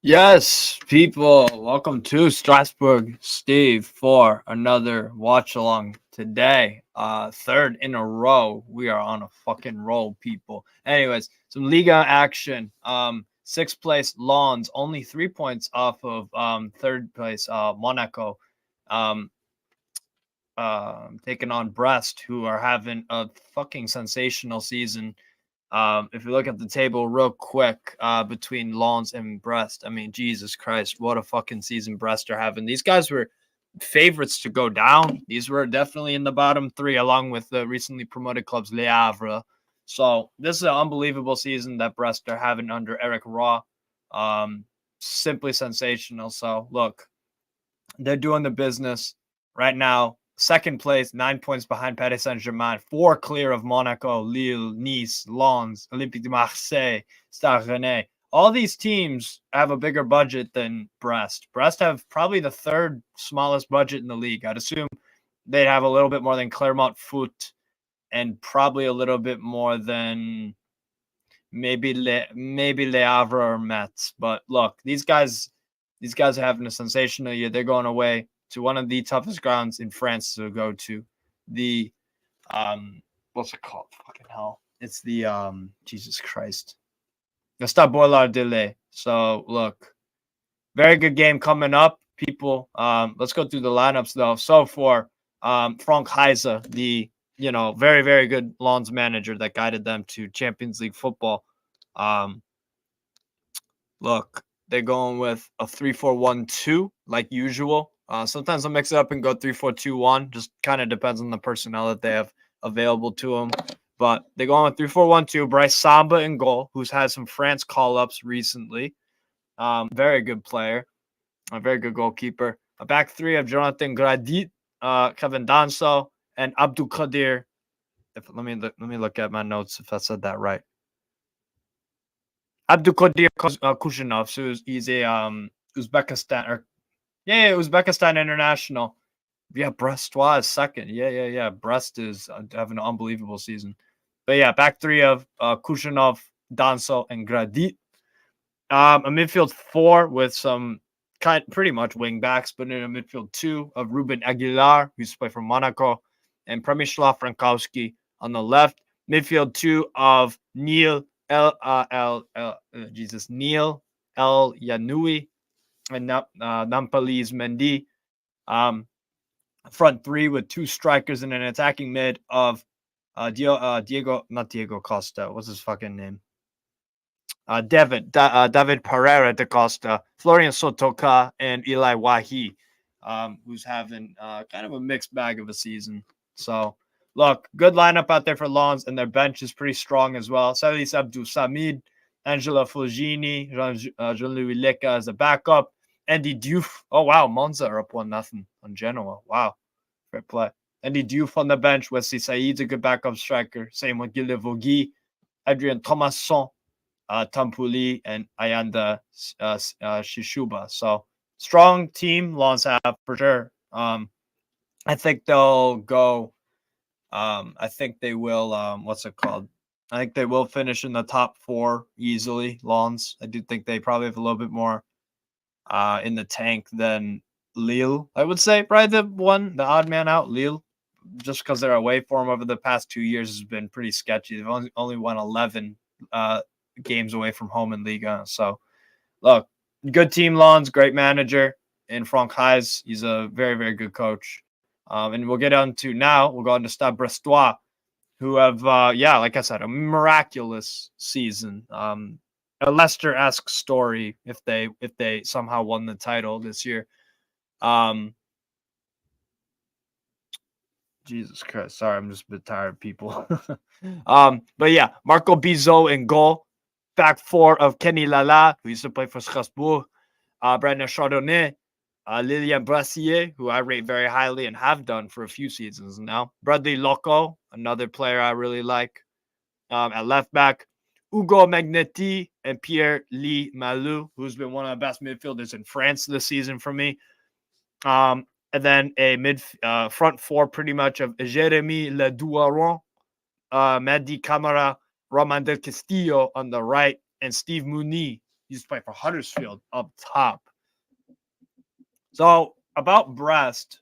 Yes, people, welcome to Strasbourg, Steve, for another watch along today. Third in a row. We are on a fucking roll, people. Anyways, some Liga action. Sixth place Lens, only 3 points off of third place Monaco. Um, Taking on Brest, who are having a fucking sensational season. If you look at the table real quick, between Lens and Brest, I mean, Jesus Christ, what a fucking season Brest are having. These guys were favorites to go down. These were definitely in the bottom three, along with the recently promoted clubs Le Havre. So this is an unbelievable season that Brest are having under Eric Raw. Simply sensational. So look, they're doing the business right now. Second place, 9 points behind Paris Saint-Germain, four clear of Monaco, Lille, Nice, Lens, Olympique de Marseille, Stade Rennais. All these teams have a bigger budget than Brest. Brest have probably the third smallest budget in the league. I'd assume they'd have a little bit more than Clermont Foot and probably a little bit more than maybe Le Havre or Metz. But look, these guys are having a sensational year. They're going away to one of the toughest grounds in France to go to. The what's it called? Fucking hell. It's the Jesus Christ. The Stade de. So look, very good game coming up, people. Let's go through the lineups though. So for Frank Heise, the very very good Lens manager that guided them to Champions League football. Um, Look, they're going with a 3-4-1-2 like usual. Sometimes I'll mix it up and go 3-4-2-1. Just kind of depends on the personnel that they have available to them. But they're going with 3-4-1-2. Bryce Samba in goal, who's had some France call ups recently. Very good player, a very good goalkeeper. A back three of Jonathan Gradit, Kevin Danso, and Abdul Qadir. Let me look at my notes if I said that right. Abdulkadir Kushinov, so he's a Uzbekistan Uzbekistan international. Yeah, Brestois is second. Yeah. Brest is having an unbelievable season. But yeah, back three of Kushinov, Danso, and Gradit. A midfield four with some pretty much wing backs, but in a midfield two of Ruben Aguilar, who used to play for Monaco, and Przemysław Frankowski on the left. Midfield two of Neil Neil El Yanui and Nampalys Mendy. Front three with two strikers and an attacking mid of not Diego Costa. What's his fucking name? David Pereira da Costa, Florian Sotoka, and Eli Wahi, who's having kind of a mixed bag of a season. So, look, good lineup out there for Lens, and their bench is pretty strong as well. Salis Abdul Samid, Angela Fulgini, Jean-Louis Leca as a backup, Andy Diouf. Oh, wow, Monza are up 1-0 on Genoa. Wow, fair play. Andy Diouf on the bench, Wesley Said's a good backup striker. Same with Gilles Vogui, Adrien Thomasson, Tampuli, and Ayanda Shishuba. So strong team Lens have for sure. I think they'll go. I think they will. What's it called? I think they will finish in the top four easily. Lens. I do think they probably have a little bit more in the tank than Lille. I would say probably the odd man out. Lille, just because their away form over the past 2 years has been pretty sketchy. They've only won 11 games away from home in Liga. So, look, good team, Lens, great manager, and Frank Heise. He's a very, very good coach. And we'll get on to now. We'll go on to Stade Brestois, who have, like I said, a miraculous season. A Leicester-esque story if they somehow won the title this year. Jesus Christ, sorry, I'm just a bit tired, people. But yeah, Marco Bizot in goal. Back four of Kenny Lala, who used to play for Strasbourg, Brandon Chardonnay, Lilian Brassier, who I rate very highly and have done for a few seasons now. Bradley Loco, another player I really like. At left back, Ugo Magnetti and Pierre-Lee Malou, who's been one of the best midfielders in France this season for me. And then a front four pretty much of Jeremy Ledouaron, Mehdi Camara, Roman Del Castillo on the right, and Steve Mouni He used to play for Huddersfield up top. So about Brest,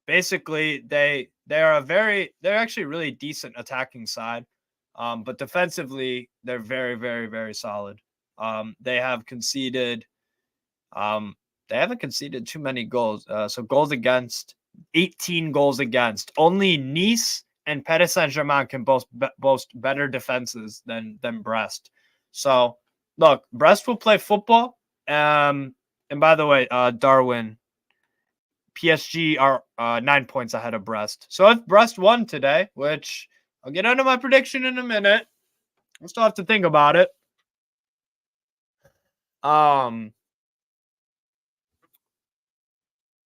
basically they're actually a really decent attacking side, but defensively they're very very very solid. They have conceded they haven't conceded too many goals. So goals against, 18 goals against. Only Nice and Paris Saint-Germain can boast better defenses than Brest. So look, Brest will play football. And by the way, Darwin, PSG are 9 points ahead of Brest. So if Brest won today, which I'll get into my prediction in a minute, I still have to think about it.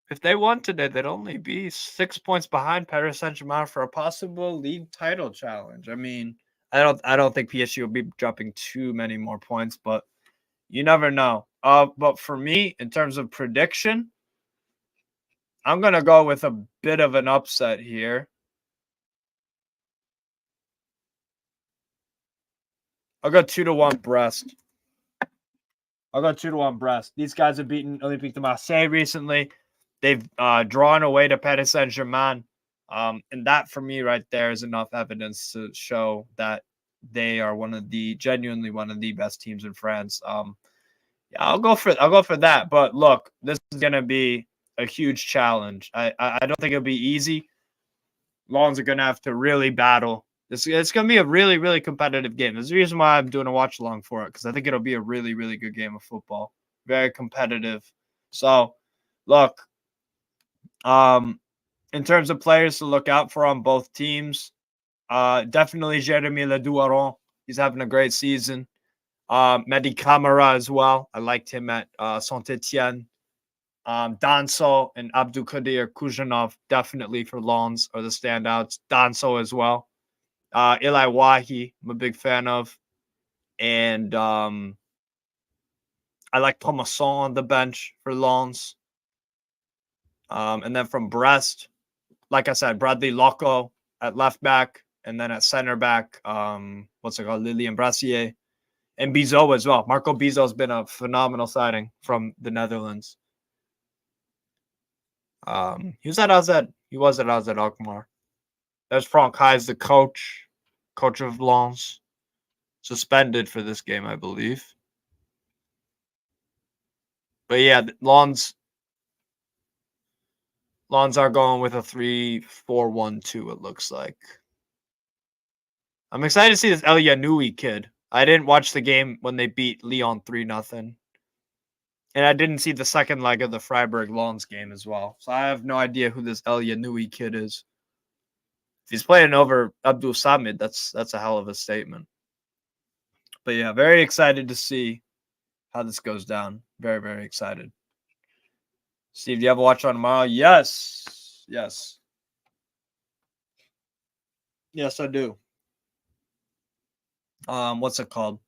If they won today, they'd only be 6 points behind Paris Saint-Germain for a possible league title challenge. I mean, I don't think PSG will be dropping too many more points, but you never know. But for me, in terms of prediction, I'm gonna go with a bit of an upset here. I'll go 2-1 Brest. I'll go 2-1 Brest. These guys have beaten Olympique de Marseille recently. They've drawn away to Paris Saint-Germain. And that for me right there is enough evidence to show that they are genuinely one of the best teams in France. Yeah, I'll go for that. But look, this is gonna be a huge challenge. I don't think it'll be easy. Lons are gonna have to really battle. It's gonna be a really, really competitive game. There's a reason why I'm doing a watch along for it, because I think it'll be a really, really good game of football. Very competitive. So look, in terms of players to look out for on both teams, definitely Jeremy Ledouaron. He's having a great season. Mehdi Camara as well. I liked him at Saint-Etienne. Danso and Abdulkadir Kujanov definitely for Lons are the standouts. Danso as well. Eli Wahi, I'm a big fan of. And I like Thomasson on the bench for Lons. And then from Brest, like I said, Bradley Loco at left back, and then at center back, Lilian Brassier, and Bizot as well. Marco Bizot has been a phenomenal signing from the Netherlands. He was at AZ Alkmaar. There's Frank Heijs, the coach of Lens, suspended for this game, I believe. But yeah, Lens are going with a 3-4-1-2, it looks like. I'm excited to see this El Yanoui kid. I didn't watch the game when they beat Lyon 3-0. And I didn't see the second leg of the Freiburg-Lens game as well. So I have no idea who this El Yanoui kid is. If he's playing over Abdul Samid, that's a hell of a statement. But yeah, very excited to see how this goes down. Very, very excited. Steve, do you have a watch on tomorrow? Yes. Yes, I do. What's it called?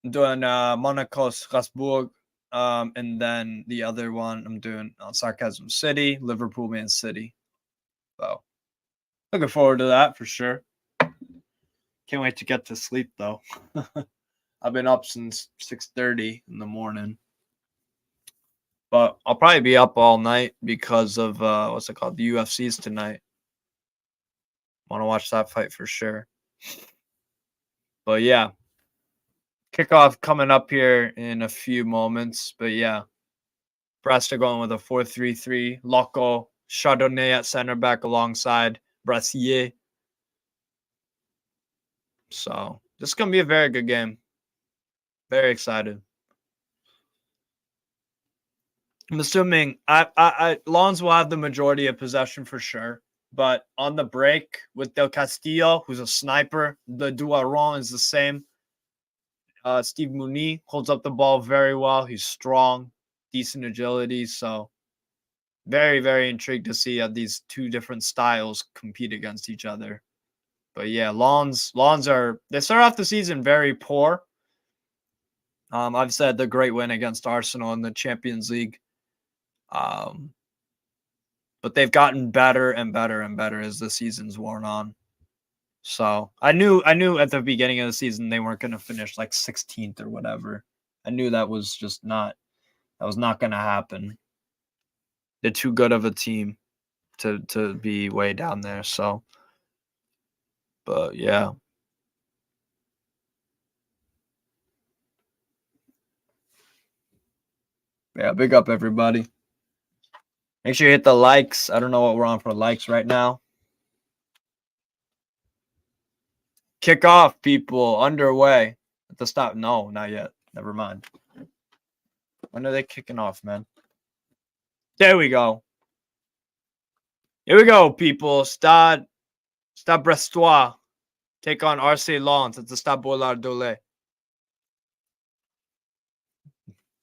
I'm doing Monaco, Strasbourg, and then the other one I'm doing Sarcasm City, Liverpool, Man City. So looking forward to that for sure. Can't wait to get to sleep though. I've been up since 6:30 in the morning, but I'll probably be up all night because of the UFC's tonight. Want to watch that fight for sure. But yeah, kickoff coming up here in a few moments. But yeah, Brest are going with a 4-3-3. Loco, Chardonnay at center back alongside Brassier. So this is going to be a very good game. Very excited. I'm assuming Lons will have the majority of possession for sure. But on the break with Del Castillo, who's a sniper, the Douaron is the same. Steve Mounier holds up the ball very well. He's strong, decent agility. So very, very intrigued to see how these two different styles compete against each other. But yeah, Lons they start off the season very poor. I've said the great win against Arsenal in the Champions League. But they've gotten better and better and better as the season's worn on. So I knew at the beginning of the season they weren't going to finish like 16th or whatever. I knew that was just not going to happen. They're too good of a team to be way down there. So, but yeah. Yeah, big up everybody. Make sure you hit the likes. I don't know what we're on for likes right now. Kick off, people. Underway. At the stop. No, not yet. Never mind. When are they kicking off, man? There we go. Here we go, people. Stade Brestois take on RC Lens at the Stade Bollard Dole.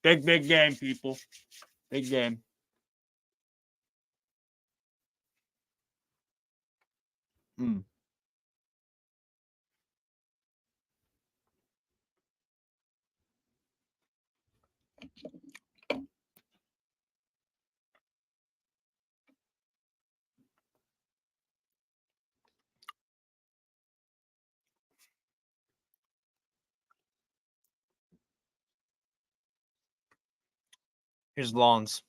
Big game, people. Big game. Here's Lens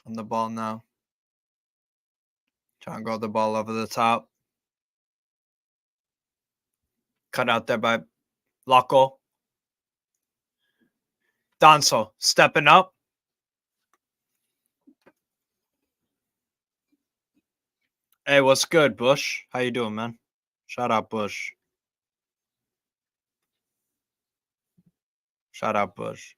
on the ball now. Trying to go the ball over the top. Cut out there by Loco. Danso stepping up. Hey, what's good, Bush? How you doing, man? Shout out, Bush. Shout out, Bush.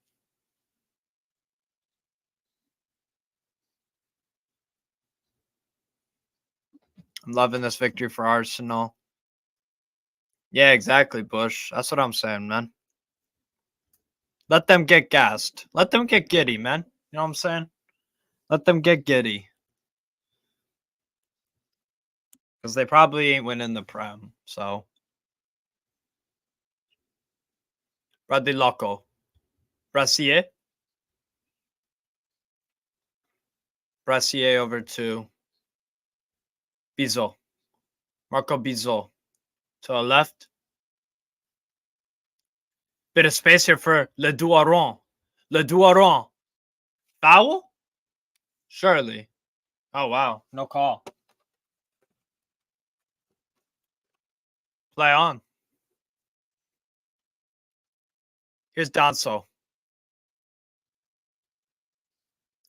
I'm loving this victory for Arsenal. Yeah, exactly, Bush. That's what I'm saying, man. Let them get gassed. Let them get giddy, man. You know what I'm saying? Let them get giddy. Because they probably ain't winning the Prem. So. Bradley Loco. Brassier. Brassier over to Bizot. Marco Bizot. To the left. Bit of space here for Le Douaron. Le Douaron. Foul? Surely. Oh, wow. No call. Play on. Here's Danso.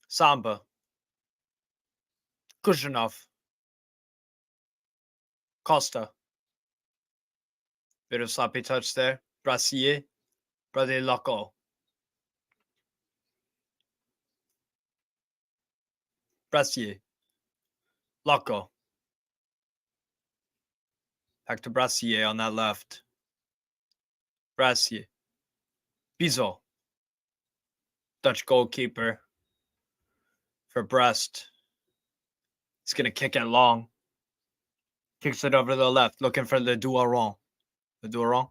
Samba. Kushunov. Costa. Bit of sloppy touch there. Brassier. Bradley Loco. Brassier. Loco. Back to Brassier on that left. Brassier. Bizot. Dutch goalkeeper for Brest. He's going to kick it long. Kicks it over to the left, looking for Le Douaron. Le Douaron.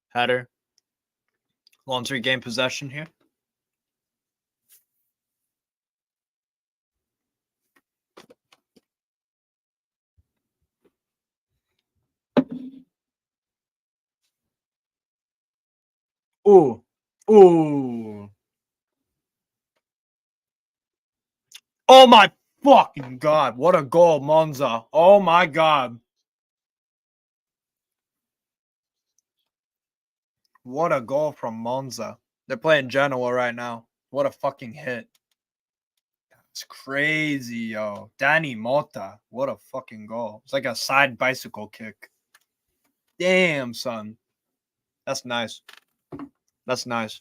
Header. Lens regain possession here. Ooh. Ooh. Oh my fucking God. What a goal, Monza. Oh my God. What a goal from Monza. They're playing Genoa right now. What a fucking hit. It's crazy, yo. Danny Mota. What a fucking goal. It's like a side bicycle kick. Damn, son. That's nice. That's nice.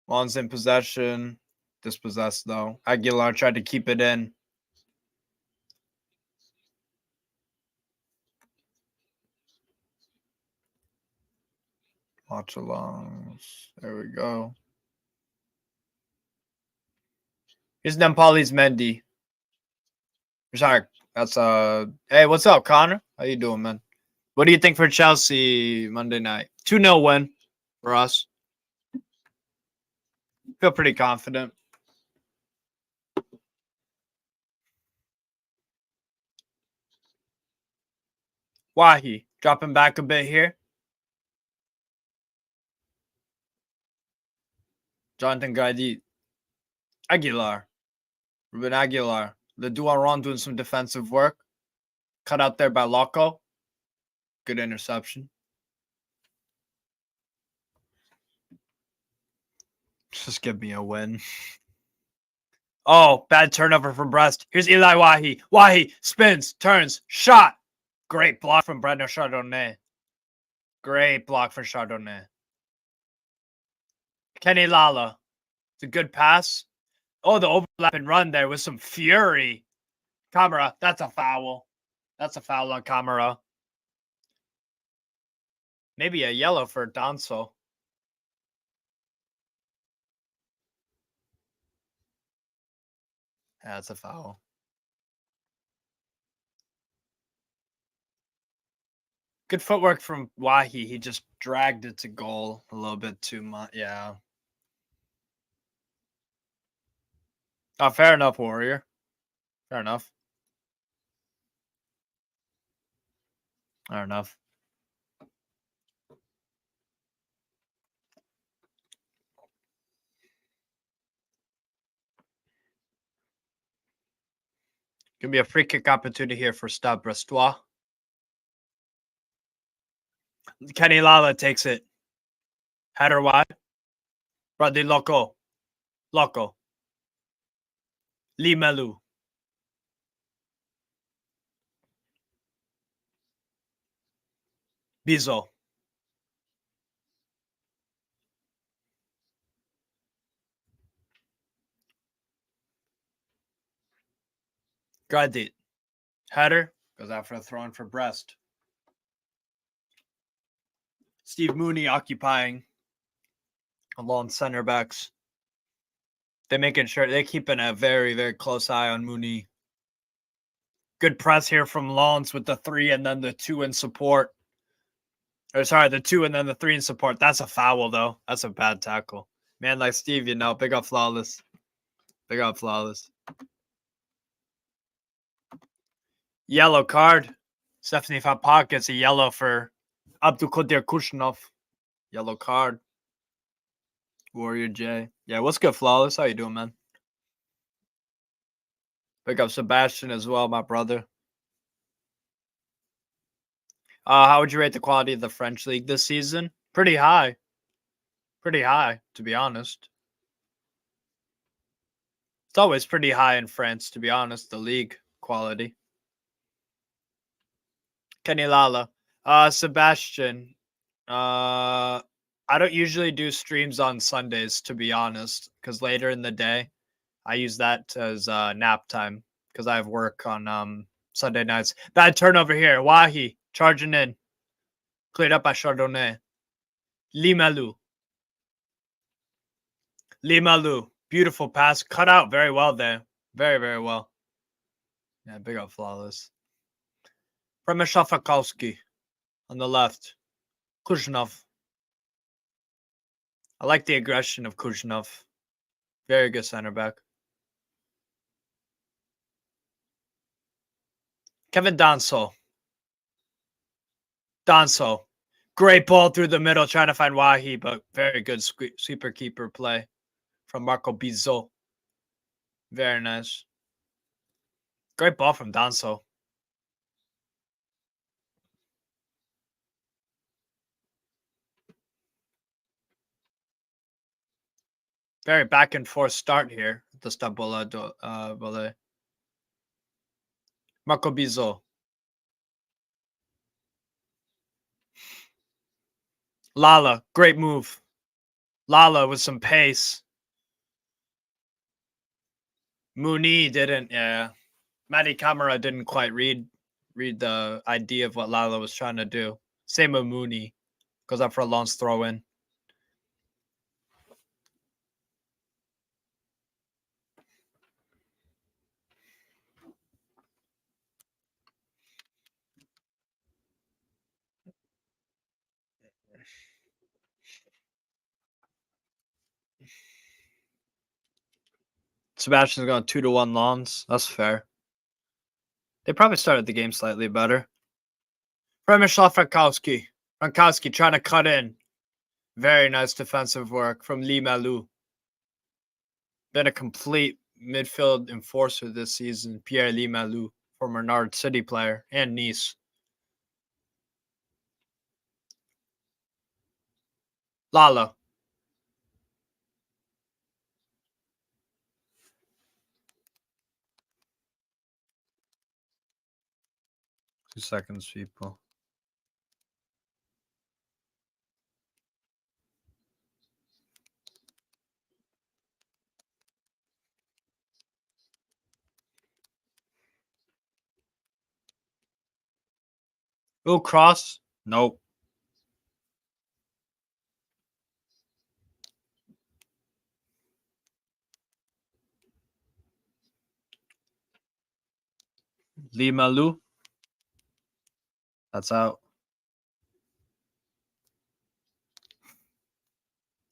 Lens in possession. Dispossessed, though. Aguilar tried to keep it in. Watch alongs. There we go. Here's Nampali's Mendy. Sorry. That's hey, what's up, Connor? How you doing, man? What do you think for Chelsea Monday night? 2-0 win for us. Feel pretty confident. Wahi dropping back a bit here. Jonathan Gaidi. Aguilar. Ruben Aguilar. The Duaron doing some defensive work. Cut out there by Loco. Good interception. Just give me a win. Oh, bad turnover from Brest. Here's Eli Wahi. Wahi spins, turns, shot. Great block from Brendan Chardonnay. Great block for Chardonnay. Kenny Lala. It's a good pass. Oh, the overlap and run there with some fury. Camera, that's a foul. That's a foul on camera. Maybe a yellow for Danso. That's a foul. Good footwork from Wahi. He just dragged it to goal a little bit too much. Yeah. Oh, fair enough, Warrior. Fair enough. Fair enough. Gonna be a free kick opportunity here for Stade Brestois. Kenny Lala takes it. Header wide. Brady Loco. Loco. Limelu. Bizo. Gradit. Header. Goes out for a throw in for Brest. Steve Mooney occupying along center backs. They're making sure they're keeping a very, very close eye on Mooney. Good press here from Lons with the 3 and then the 2 in support. Or sorry, the 2 and then the 3 in support. That's a foul, though. That's a bad tackle. Man like Steve, you know, big up Flawless. Big up Flawless. Yellow card. Stephanie Fapak gets a yellow for Abdulkadir Kushnov. Yellow card. Warrior J. Yeah, what's good, Flawless? How you doing, man? Pick up Sebastian as well, my brother. How would you rate the quality of the French league this season? Pretty high. Pretty high, to be honest. It's always pretty high in France, to be honest, the league quality. Kenny Lala. Sebastian. I don't usually do streams on Sundays, to be honest, because later in the day, I use that as nap time because I have work on Sunday nights. Bad turnover here. Wahi charging in. Cleared up by Chardonnay. Limelu. Limelu. Beautiful pass. Cut out very well there. Very, very well. Yeah, big up Flawless. Przemysław on the left. Kuzhnov. I like the aggression of Kuzhnov. Very good center back. Kevin Danso. Danso. Great ball through the middle, trying to find Wahi, but very good sweeper keeper play from Marco Bizot. Very nice. Great ball from Danso. Very back and forth start here. The Stabola volley. Marco Bizot. Lala, great move. Lala with some pace. Mooney didn't, yeah. Matty Camara didn't quite read the idea of what Lala was trying to do. Same with Mooney. Goes up for a Lons throw in. Sebastian's going 2-1 Lons. That's fair. They probably started the game slightly better. Przemysław Frankowski. Frankowski trying to cut in. Very nice defensive work from Lee Malou. Been a complete midfield enforcer this season. Pierre Lee Malou, former Nard City player and Nice. Lala. 2 seconds, people. Ooh, cross. Nope. Lee Malou. That's out.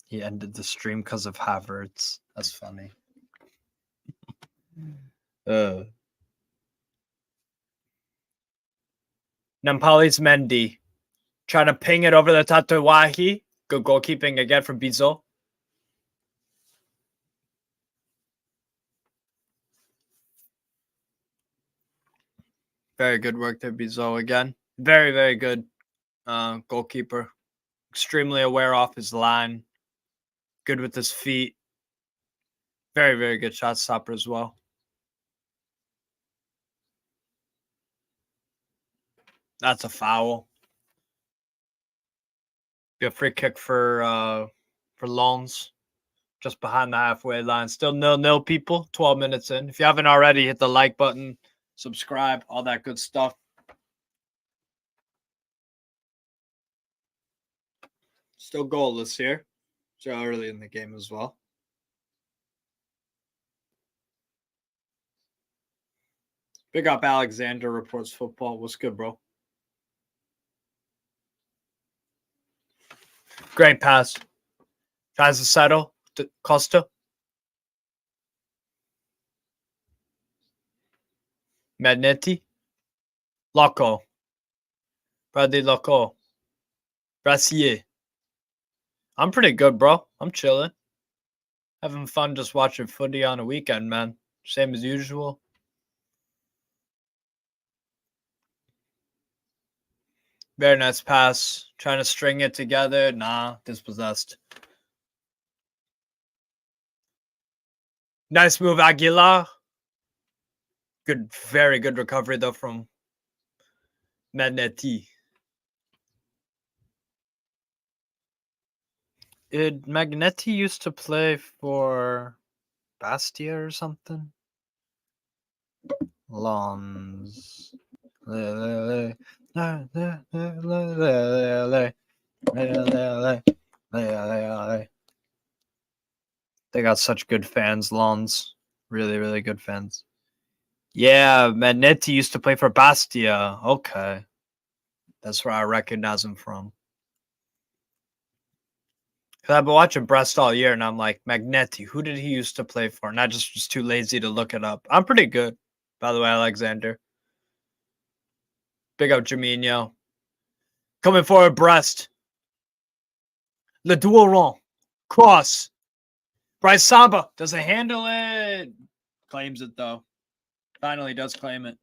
He ended the stream because of Havertz. That's funny. Nampali's Mendy. Trying to ping it over the top to Wahi. Good goalkeeping again from Bizot. Very good work there, Bizot again. Very, very good goalkeeper. Extremely aware off his line. Good with his feet. Very, very good shot stopper as well. That's a foul. Be a free kick for Lens. Just behind the halfway line. Still 0-0, people. 12 minutes in. If you haven't already, hit the like button, subscribe, all that good stuff. Still goalless here. So early in the game as well. Big up Alexander reports football. What's good, bro? Great pass. Tries to settle. Costa. Magnetti. Loco. Bradley Loco. Brassier. I'm pretty good, bro. I'm chilling. Having fun just watching footy on a weekend, man. Same as usual. Very nice pass. Trying to string it together. Nah, dispossessed. Nice move, Aguilar. Good, very good recovery, though, from Magnetti. Did Magnetti used to play for Bastia or something? Lons. They got such good fans, Lons. Really, really good fans. Yeah, Magnetti used to play for Bastia. Okay. That's where I recognize him from. Because I've been watching Brest all year, and I'm like, Magnetti, who did he used to play for? And I just was too lazy to look it up. I'm pretty good, by the way, Alexander. Big up Jaminho. Coming forward, Brest. Le Douaron. Cross. Bryce Samba doesn't handle it. Claims it, though. Finally does claim it.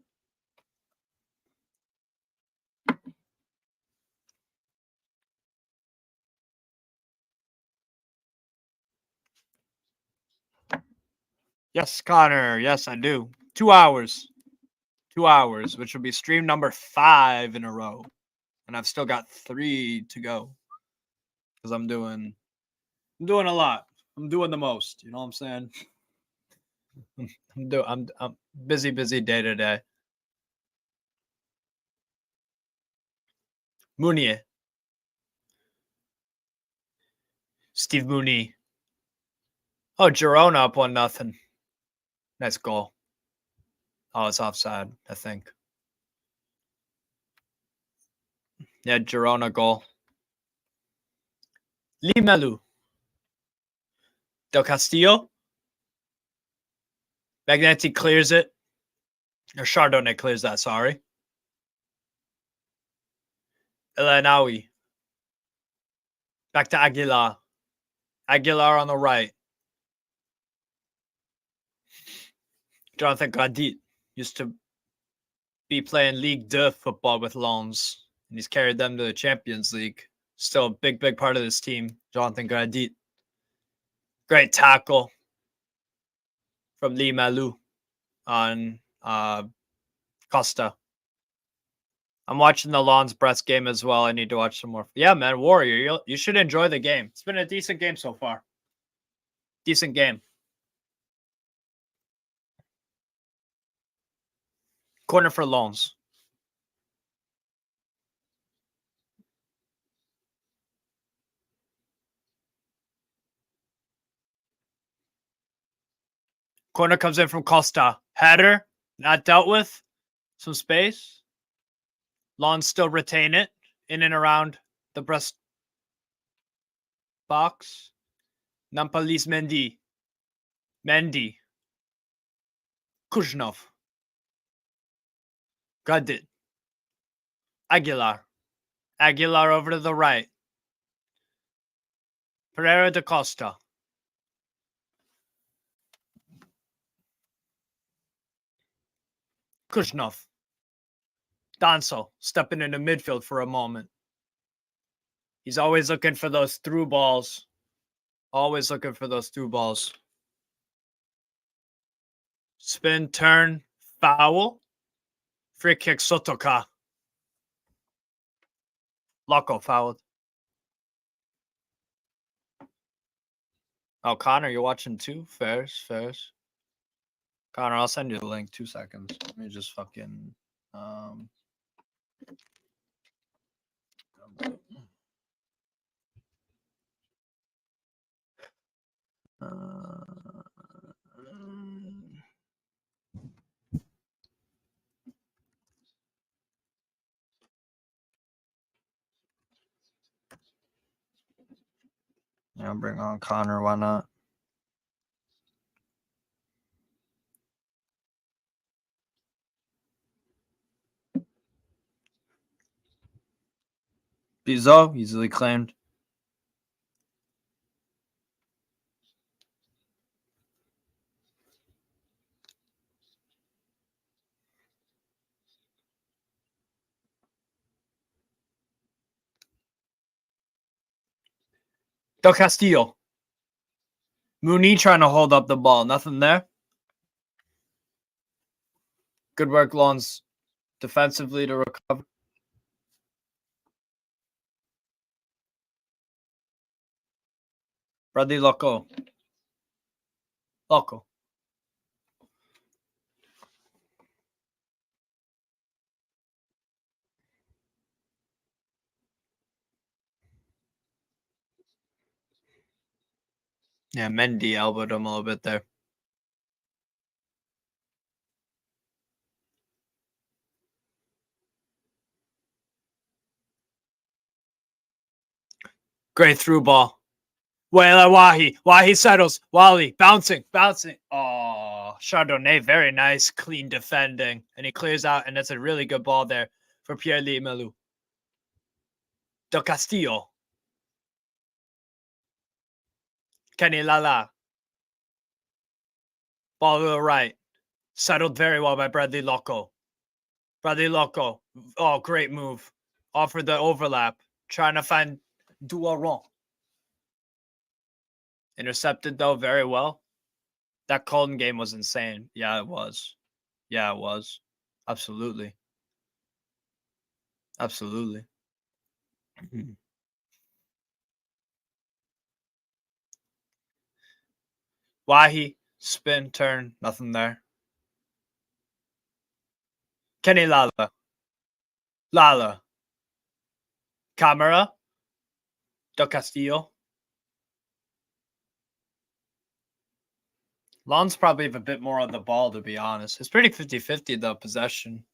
Yes, Connor. Yes, I do. 2 hours. 2 hours, which will be stream number 5 in a row. And I've still got 3 to go. Because I'm doing a lot. I'm doing the most. You know what I'm saying? I'm busy day to day. Mounier. Steve Mooney. Oh, Girona up 1-0. Nice goal. Oh, it's offside, I think. Yeah, Girona goal. Limelu. Del Castillo. Magnetti clears it. Or Chardonnay clears that, sorry. Elanawi. Back to Aguilar. Aguilar on the right. Jonathan Gradit used to be playing Ligue 2 football with Lens, and he's carried them to the Champions League. Still a big, big part of this team, Jonathan Gradit. Great tackle from Lee Malou on Costa. I'm watching the Lens Brest game as well. I need to watch some more. Yeah, man, Warrior, you should enjoy the game. It's been a decent game so far. Decent game. Corner for Lens. Corner comes in from Costa. Header, not dealt with. Some space. Lens still retain it in and around the Brest box. Nampalis Mendy. Mendy. Kuzhnov. Gradit. Aguilar. Aguilar over to the right. Pereira da Costa. Kuzhnov. Danso stepping into midfield for a moment. He's always looking for those through balls. Always looking for those through balls. Spin, turn, foul. Free kick, Sotoka. Loco fouled. Oh, Connor, you're watching too? Fairs. Connor, I'll send you the link. 2 seconds. Let me just fucking... I'll bring on Connor. Why not? Bizot, easily claimed. Del Castillo. Mooney trying to hold up the ball. Nothing there. Good work, Lens, defensively to recover. Bradley Loco. Yeah, Mendy elbowed him a little bit there. Great through ball. Wahi. Wahi settles. Wally bouncing. Oh, Chardonnay, very nice, clean defending. And he clears out, and that's a really good ball there for Pierre-Louis Melou. Del Castillo. Kenny Lala. Ball to the right. Settled very well by Bradley Loco. Oh, great move. Offered the overlap. Trying to find Duaron. Intercepted, though, very well. That Colton game was insane. Yeah, it was. Absolutely. Wahi, spin, turn, nothing there. Kenny Lala. Camera. Del Castillo. Lens probably have a bit more on the ball, to be honest. It's pretty 50-50, though, possession.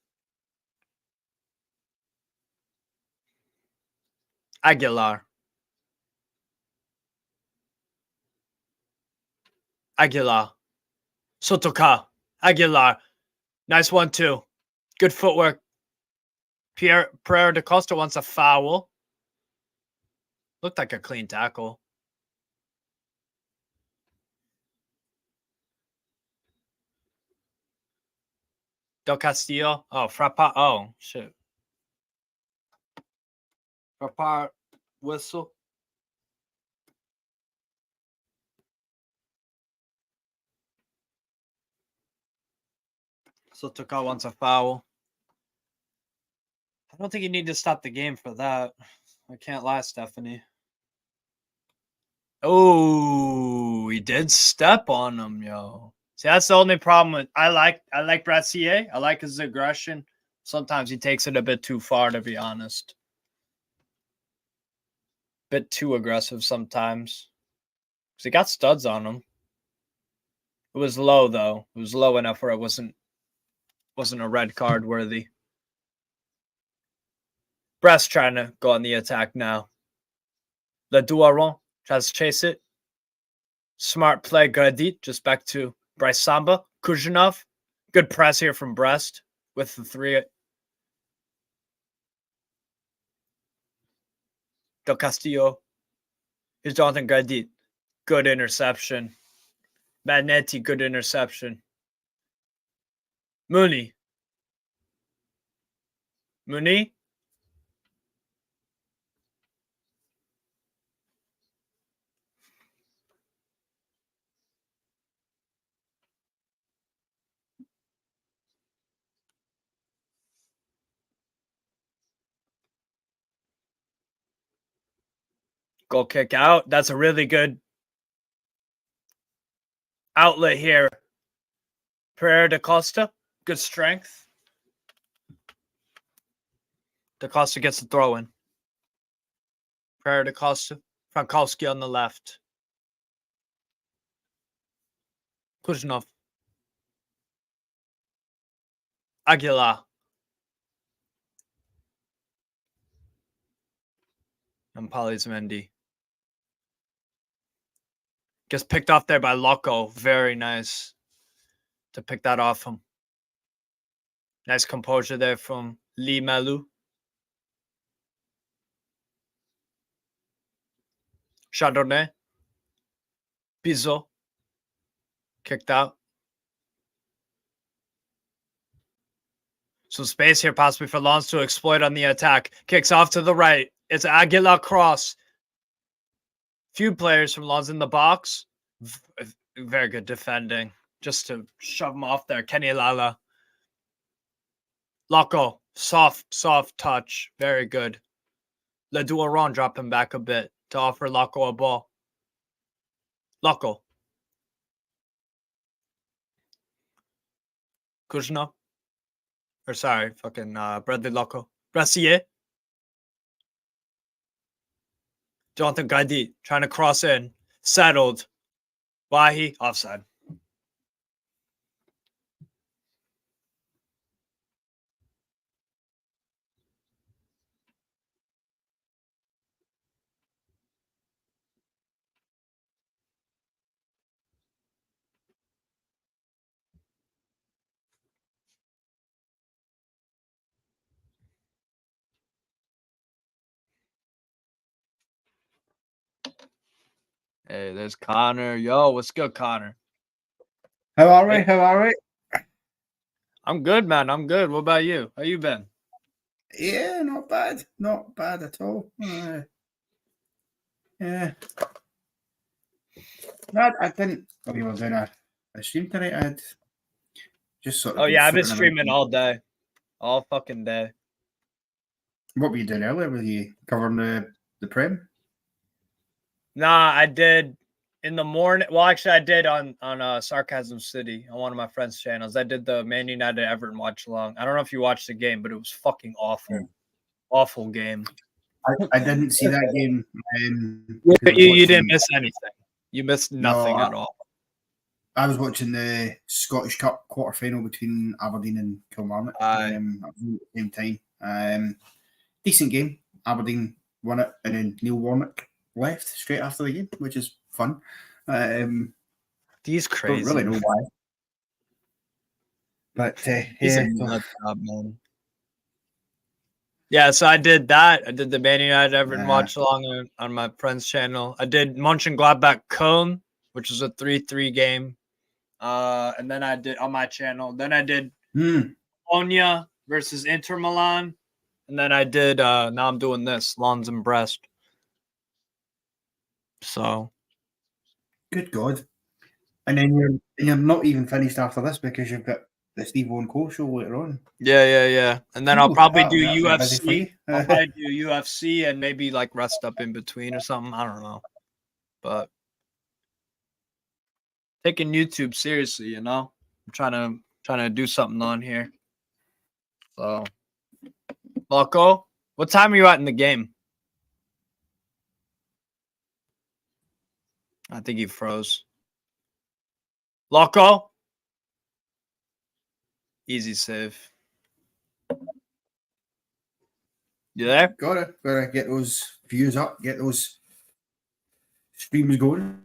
Aguilar. Sotoka. Aguilar. Nice 1-2. Good footwork. Pereira da Costa wants a foul. Looked like a clean tackle. Del Castillo. Oh, Frappa. Oh, shit. Frappa whistle. Sotoka wants a foul. I don't think you need to stop the game for that. I can't lie, Stephanie. Oh, he did step on him, yo. See, that's the only problem with I like Brassier. I like his aggression. Sometimes he takes it a bit too far, to be honest. Bit too aggressive sometimes. Because he got studs on him. It was low though. It was low enough where it wasn't a red card worthy. Brest trying to go on the attack now. Le Douaron tries to chase it. Smart play, Gradit. Just back to Bryce Samba. Kuzhinov. Good press here from Brest with the three. Del Castillo. Here's Jonathan Gradit. Good interception. Magnetti, good interception. Mooney. Goal kick out. That's a really good outlet here. Pereira da Costa. Good strength. Da Costa gets the throw in. Pereira da Costa. Frankowski on the left. Kuzhinov. Aguilar. And Palizmendi. Gets picked off there by Loco. Very nice to pick that off him. Nice composure there from Lee Malu. Chardonnay. Pizzo. Kicked out. Some space here possibly for Lons to exploit on the attack. Kicks off to the right. It's Aguilar cross. Few players from Lons in the box. Very good defending. Just to shove him off there. Kenny Lala. Loco. Soft touch. Very good. Le Douaron dropping back a bit to offer Loco a ball. Loco. Kuzhinov. Or sorry, fucking Bradley Loco. Brassier. Jonathan Gradit trying to cross in. Settled. Wahi. Offside. Hey, there's Connor. Yo, what's good, Connor? How are we? How are we? I'm good, man. I'm good. What about you? How you been? Yeah, not bad. Not bad at all. Yeah. No, I didn't. Oh, you were doing a stream tonight. I had just sort of. Oh yeah, I've been footing streaming around. all day, all fucking day. What were you doing earlier? Were you covering the Prem? Nah, I did in the morning. Well, actually, I did on Sarcasm City on one of my friends' channels. I did the Man United Everton watch along. I don't know if you watched the game, but it was fucking awful. Yeah. Awful game. I didn't see that game. You didn't miss anything. You missed nothing at all. I was watching the Scottish Cup quarter final between Aberdeen and Kilmarnock at the same time. Decent game. Aberdeen won it, and then Neil Warnock left straight after the game, which is fun. He's crazy. Don't really know why. But he's a nut job, man. Yeah, so I did that. I did the Man United Everton Yeah. watch along on my friend's channel. I did Mönchengladbach Köln, which was a 3-3 game. And then I did on my channel. Then I did Bologna versus Inter Milan. And then I did now I'm doing this, Lens and Brest. So Good God. And then you're not even finished after this because you've got the Steve Owen Co show later on. Yeah. And then I'll probably do Busy for you. UFC. I'll probably do UFC and maybe like rest up in between or something. I don't know. But taking YouTube seriously, you know. I'm trying to do something on here. So Loco, what time are you at in the game? I think he froze. Loco? Easy save. You there? Gotta get those views up, get those streams going.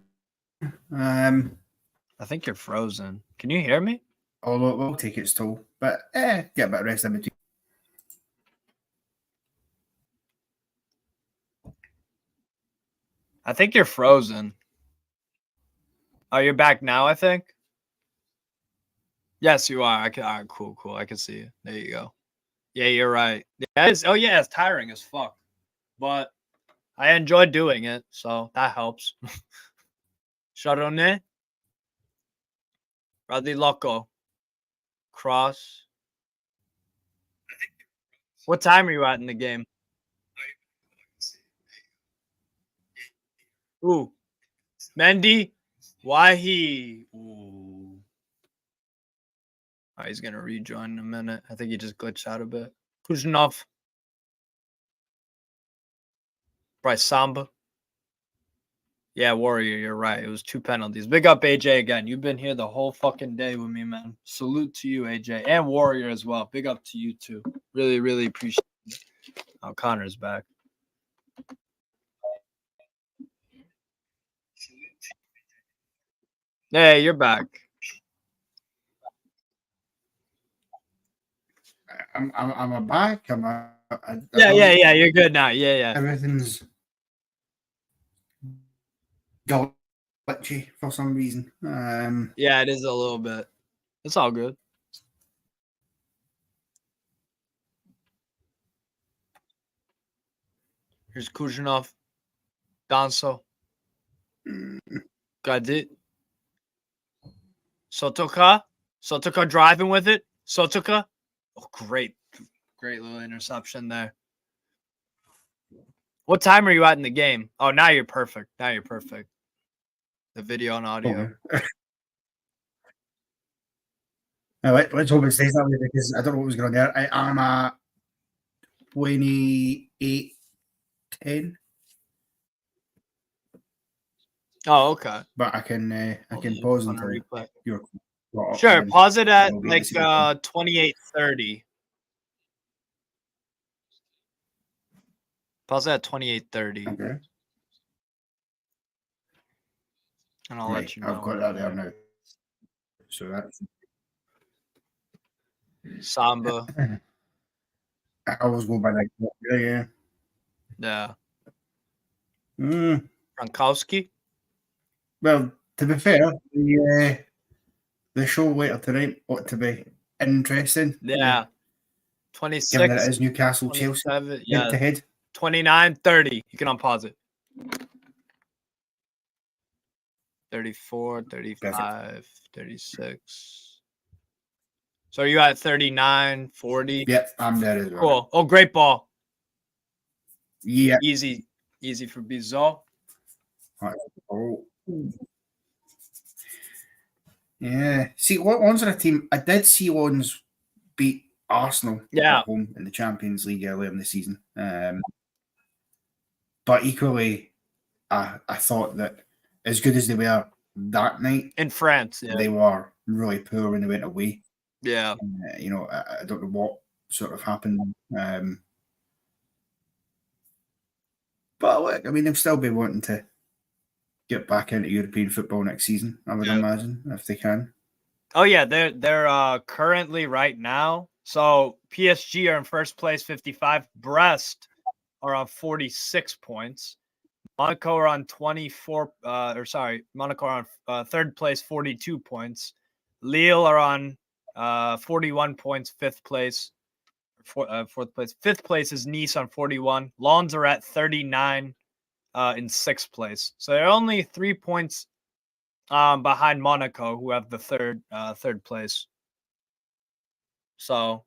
I think you're frozen. Can you hear me? Although it will take its toll. But get a bit of rest in between. I think you're frozen. Oh, you're back now, I think. Yes, you are. All right, cool. I can see you. There you go. Yeah, you're right. Yeah, it's tiring as fuck. But I enjoy doing it, so that helps. Chardonnay. Radley Loco. Cross. What time are you at in the game? Ooh. Mendy. Wahi. Ooh. Oh, he's going to rejoin in a minute. I think he just glitched out a bit. Kuzhinov. Bryce Samba. Yeah, Warrior, you're right. It was 2 penalties. Big up AJ again. You've been here the whole fucking day with me, man. Salute to you, AJ. And Warrior as well. Big up to you too. Really, really appreciate it. Oh, Connor's back. Hey, you're back. I'm back. Yeah. You're good now. Yeah. Everything's glitchy for some reason. Yeah, it is a little bit. It's all good. Here's Kuzhinov. Danso. Got it. Sotoka driving with it. Sotoka. Oh, great little interception there. What time are you at in the game? Oh, now you're perfect. The video and audio. Okay. Let's hope it stays that way because I don't know what was going on there. I'm at 28-10. Oh, okay. But I can pause until you're sure. Pause it at like 28:30. Pause it at 28:30. Okay. And I'll let you know. I've got that there now. So that's Samba. I always go by like Yeah. Mm. Frankowski. Well, to be fair, the show later tonight ought to be interesting. Yeah. 26. Given that it is Newcastle Chelsea head to head. 29:30. You can unpause it. 34, 35, perfect. 36. So are you at 39, 40? Yep, I'm there as well. Cool. Oh, great ball. Yeah. Easy for Bizot. Oh. Yeah. See, Lons are a team. I did see Lons beat Arsenal at home in the Champions League earlier in the season. But equally, I thought that as good as they were that night in France, they were really poor when they went away. Yeah. I don't know what sort of happened. But look, I mean, they'll still be wanting to get back into European football next season, I would imagine, if they can. Oh yeah, they're currently right now So PSG are in first place, 55. Brest are on 46 points. Monaco are on 24. Monaco are on third place, 42 points. Lille are on 41 points, fifth place. Fourth place. Fifth place is Nice on 41. Lens are at 39 in sixth place. So they're only 3 points behind Monaco, who have the third place. So,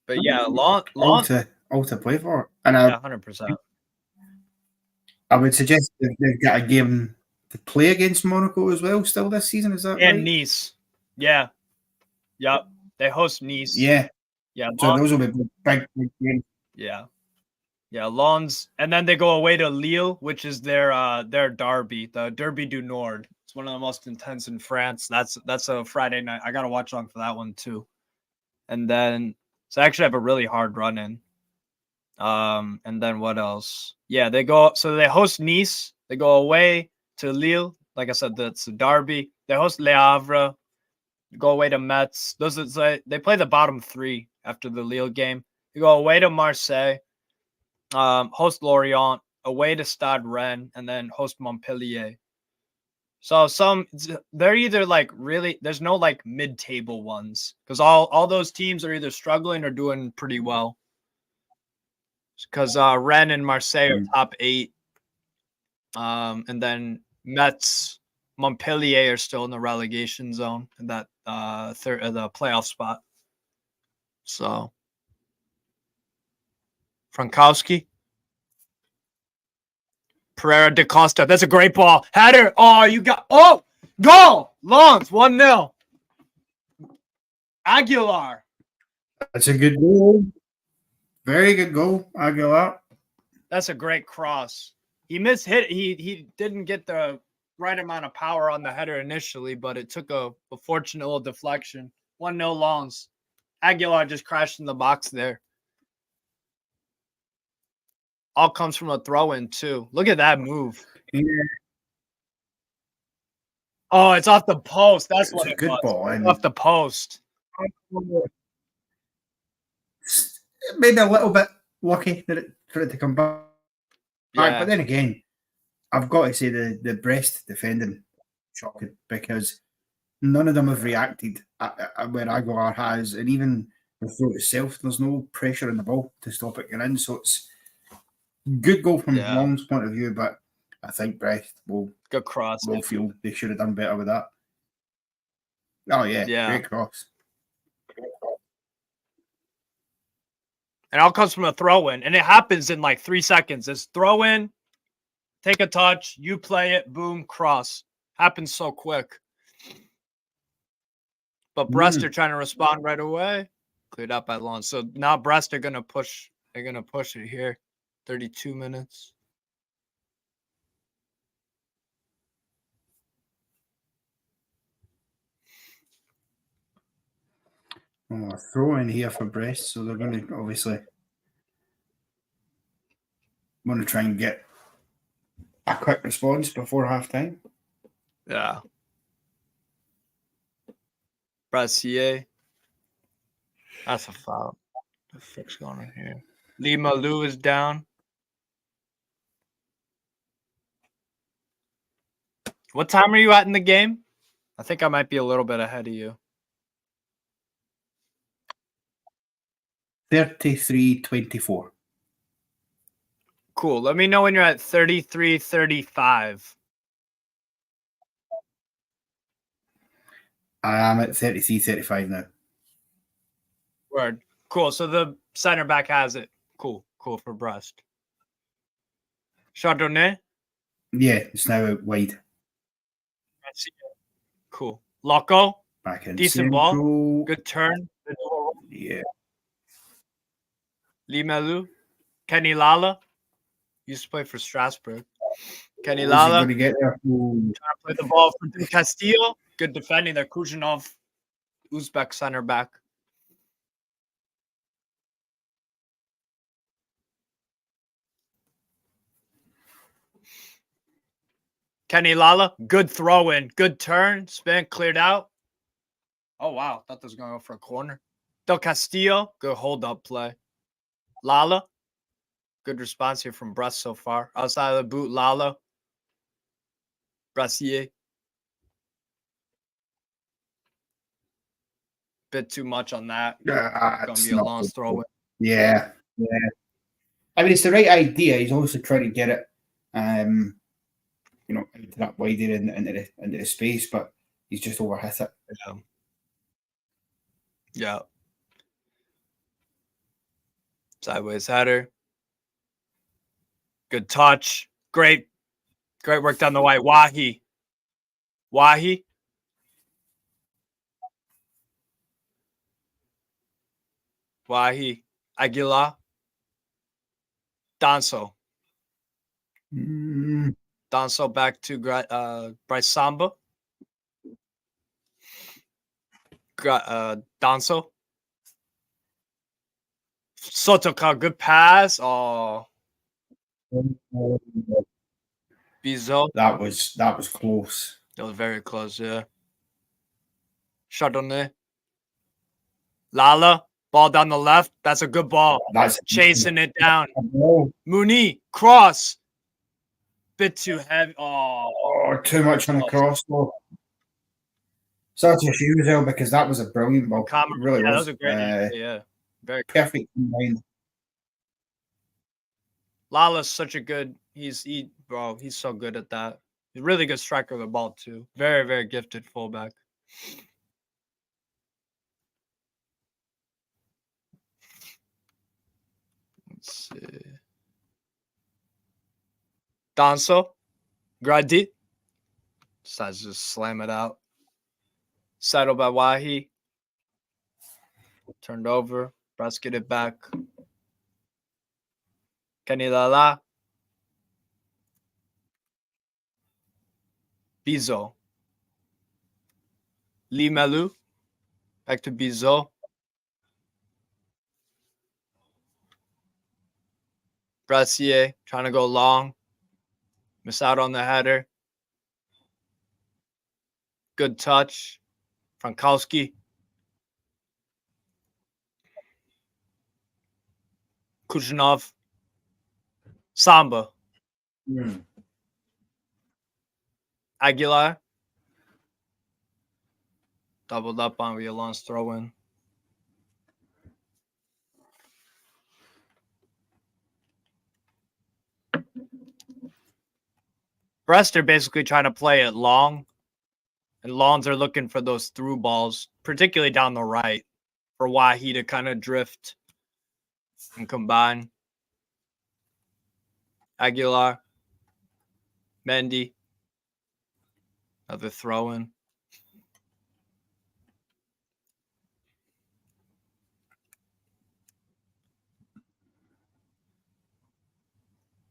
but yeah, all to play for, and 100%. I would suggest they've got a game to play against Monaco as well still this season. Is that right? And Nice, yeah, yep. They host Nice. Yeah. So those will be big games. Yeah. Lens, and then they go away to Lille, which is their derby, the Derby du Nord. It's one of the most intense in France. That's a Friday night. I gotta watch on for that one too. And then so I actually have a really hard run in. And then what else? Yeah, they host Nice. They go away to Lille. Like I said, that's a derby. They host Le Havre. Go away to Metz. They play the bottom three after the Lille game. They go away to Marseille. Host Lorient, away to Stade Rennes, and then host Montpellier. So they're either like really, there's no like mid-table ones because all those teams are either struggling or doing pretty well. Because Rennes and Marseille are top 8, and then Metz, Montpellier are still in the relegation zone in that the playoff spot. So Frankowski. Pereira da Costa. That's a great ball. Header. Oh, you got. Oh, goal. Lens 1-0. Aguilar. That's a good goal. Very good goal, Aguilar. That's a great cross. He mishit. He didn't get the right amount of power on the header initially, but it took a fortunate little deflection. 1-0 Lens. Aguilar just crashed in the box there. All comes from a throw-in too. Look at that move. Yeah. Oh, it's off the post. That's what a good ball. Off the post. Maybe a little bit lucky for it to come back. Yeah. But then again, I've got to say the Brest defending shocking because none of them have reacted where Aguilar has, and even the throw itself, there's no pressure on the ball to stop it getting in. So it's good goal from Long's point of view, but I think Brest will feel they should have done better with that. Oh yeah, great cross. And it all comes from a throw-in, and it happens in like 3 seconds. It's throw-in, take a touch, you play it, boom, cross. Happens so quick. But Brest are trying to respond right away. Cleared up by Lens. So now Brest are gonna push. They're gonna push it here. 32 minutes. A throw in here for Brest, so they're going to obviously want to try and get a quick response before half time. Yeah. Brassier. That's a foul. What the fuck's going on here? Lima Lou is down. What time are you at in the game? I think I might be a little bit ahead of you. 33-24. Cool. Let me know when you're at 33-35. I am at 33-35 now. Word. Cool. So the center back has it. Cool. Cool for Brest. Chardonnay? Yeah, it's now out wide. Cool. Loco? Back in decent central. Ball. Good turn. Yeah. Limelu. Kenny Lala. Used to play for Strasbourg. Kenny Lala. Going to get there. Trying to play the ball for Castillo. Good defending there. Kuzhinov. Uzbek center back. Kenny Lala. Good throw in. Good turn. Spin cleared out. Oh, wow. Thought this was going to go for a corner. Del Castillo, good hold-up play. Lala, good response here from Brest so far. Outside of the boot, Lala. Brassier. Bit too much on that. Going to be a long throw. Yeah. I mean, it's the right idea. He's obviously trying to get it, into that wider into the space, but he's just overhit it. Yeah. Sideways header. Good touch. Great work down the white. Wahi. Aguilar. Danso. Danso back to Bryce Samba. Danso. Sotoka, good pass. Oh. Bizot. That was close. That was very close, yeah. Chardonnay. Lala, ball down the left. That's a good ball. That's chasing it down. Mooney, cross. Bit too heavy. Oh, too much on the cross, though. Such a shame as well, because that was a brilliant ball. It really was. That was a great yeah. Very perfect combined. Lala's such a good. He's so good at that. He's a really good striker of the ball too. Very, very gifted fullback. Let's see. Danso. Gradi. Decides to just slam it out. Settled by Wahi. Turned over. Brest get it back. Kenny Lala. Bizot. Lee Melu. Back to Bizot. Brassier trying to go long. Miss out on the header. Good touch. Frankowski. Kuchinov. Samba. Aguilar. Doubled up on Villalon's throw-in. Brest are basically trying to play it long. And Lawns are looking for those through balls, particularly down the right, for Wahi to kind of drift and combine. Aguilar. Mendy. Another throw-in.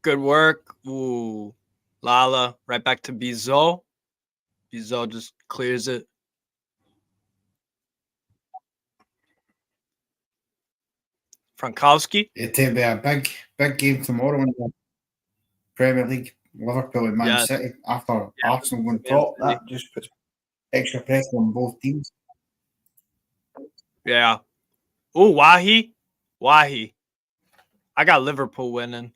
Good work. Ooh. Lala. Right back to Bizot. Bizot just clears it. Frankowski. It'll be a big game tomorrow in the Premier League. Liverpool and Man City. After Arsenal won top, that just puts extra pressure on both teams. Yeah. Oh, Wahi. I got Liverpool winning.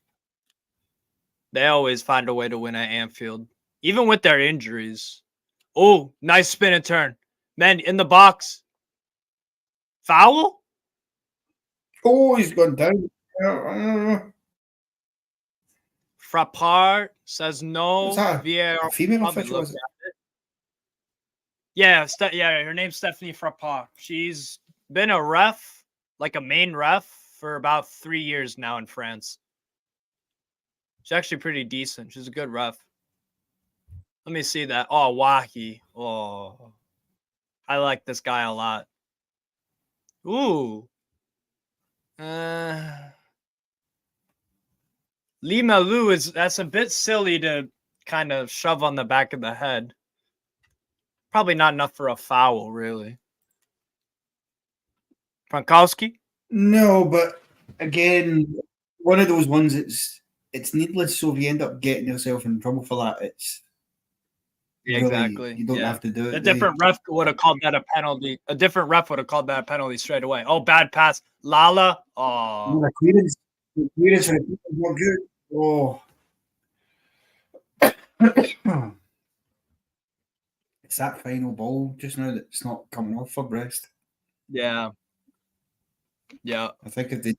They always find a way to win at Anfield, even with their injuries. Oh, nice spin and turn. Man, in the box. Foul? Oh, he's gone down. Frappard says no. A female official? Yeah, her name's Stephanie Frappard. She's been a ref, like a main ref, for about 3 years now in France. She's actually pretty decent. She's a good ref. Let me see that. Oh, Wahi. Oh, I like this guy a lot. Ooh. Lee Melu that's a bit silly to kind of shove on the back of the head. Probably not enough for a foul, really. Frankowski? No, but again, one of those ones it's needless, so if you end up getting yourself in trouble for that, Yeah, really, exactly. you don't have to do it. A different ref would have called that a penalty. A different ref would have called that a penalty straight away. Oh, bad pass. Lala. Oh. The clearance for the keeper is not good. Oh. It's that final ball just now that's not coming off for Brest. Yeah. Yeah. I think if they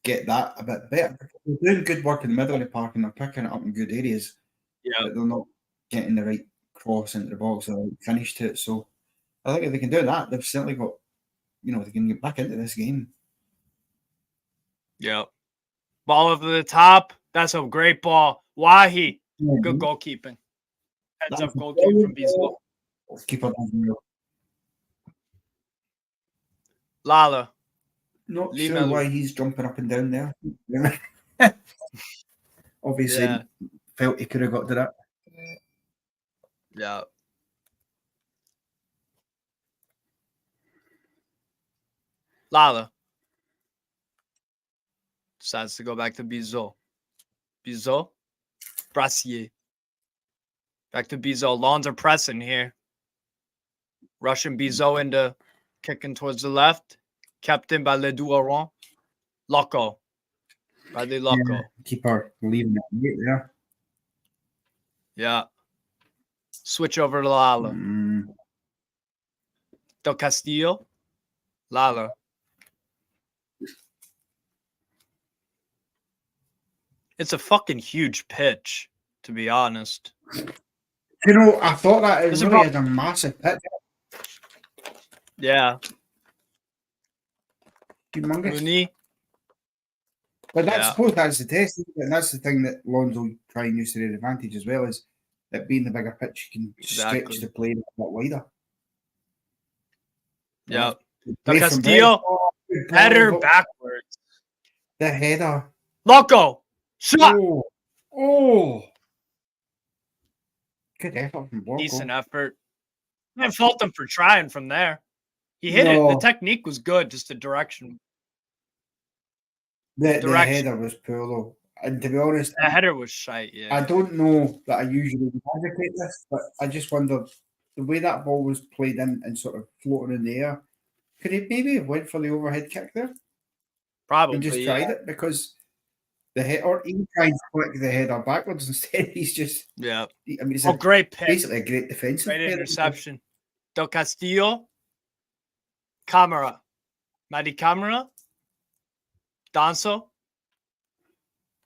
get that a bit better, they're doing good work in the middle of the park and they're picking it up in good areas. Yeah. But they're not getting the right cross into the box or the right finish to it. So I think if they can do that, they've certainly got, they can get back into this game. Yeah. Ball over the top. That's a great ball. Wahi. Good goalkeeping. Heads up goalkeeping from Bizot. Keeper doesn't know. Lala. Not Lee sure Malou. why he's jumping up and down there. Obviously, felt he could have got to that. Yeah. Lala. Decides to go back to Bizot. Bizot. Brassier. Back to Bizot. Lawns are pressing here. Russian Bizot into kicking towards the left. Kept in by Ledouaron. Loco. Bradley Loco. Yeah, keeper leaving it right there. Yeah. Switch over to Lala. Del Castillo. Lala. It's a fucking huge pitch, to be honest. I thought that it really had a massive pitch. Yeah. Humongous. Rooney. But I suppose that's the test, and that's the thing that Lonzo try and use to their advantage as well, is that being the bigger pitch, you can stretch the play a bit wider. Yeah. Del Castillo. Header backwards. The header. Loco. Shot. Oh. Good effort from Loco. Decent effort. I can't fault him for trying from there. He hit it. The technique was good, just the direction. The header was poor though. And to be honest, the header was shite, yeah. I don't know that I usually advocate this, but I just wonder the way that ball was played in and sort of floating in the air. Could he maybe have went for the overhead kick there? Probably. And just tried it because the head, or he tried to flick the header backwards instead. He's just it's great pick. Basically a great defensive great interception. Del Castillo, Camera, Madi Camera, Danso.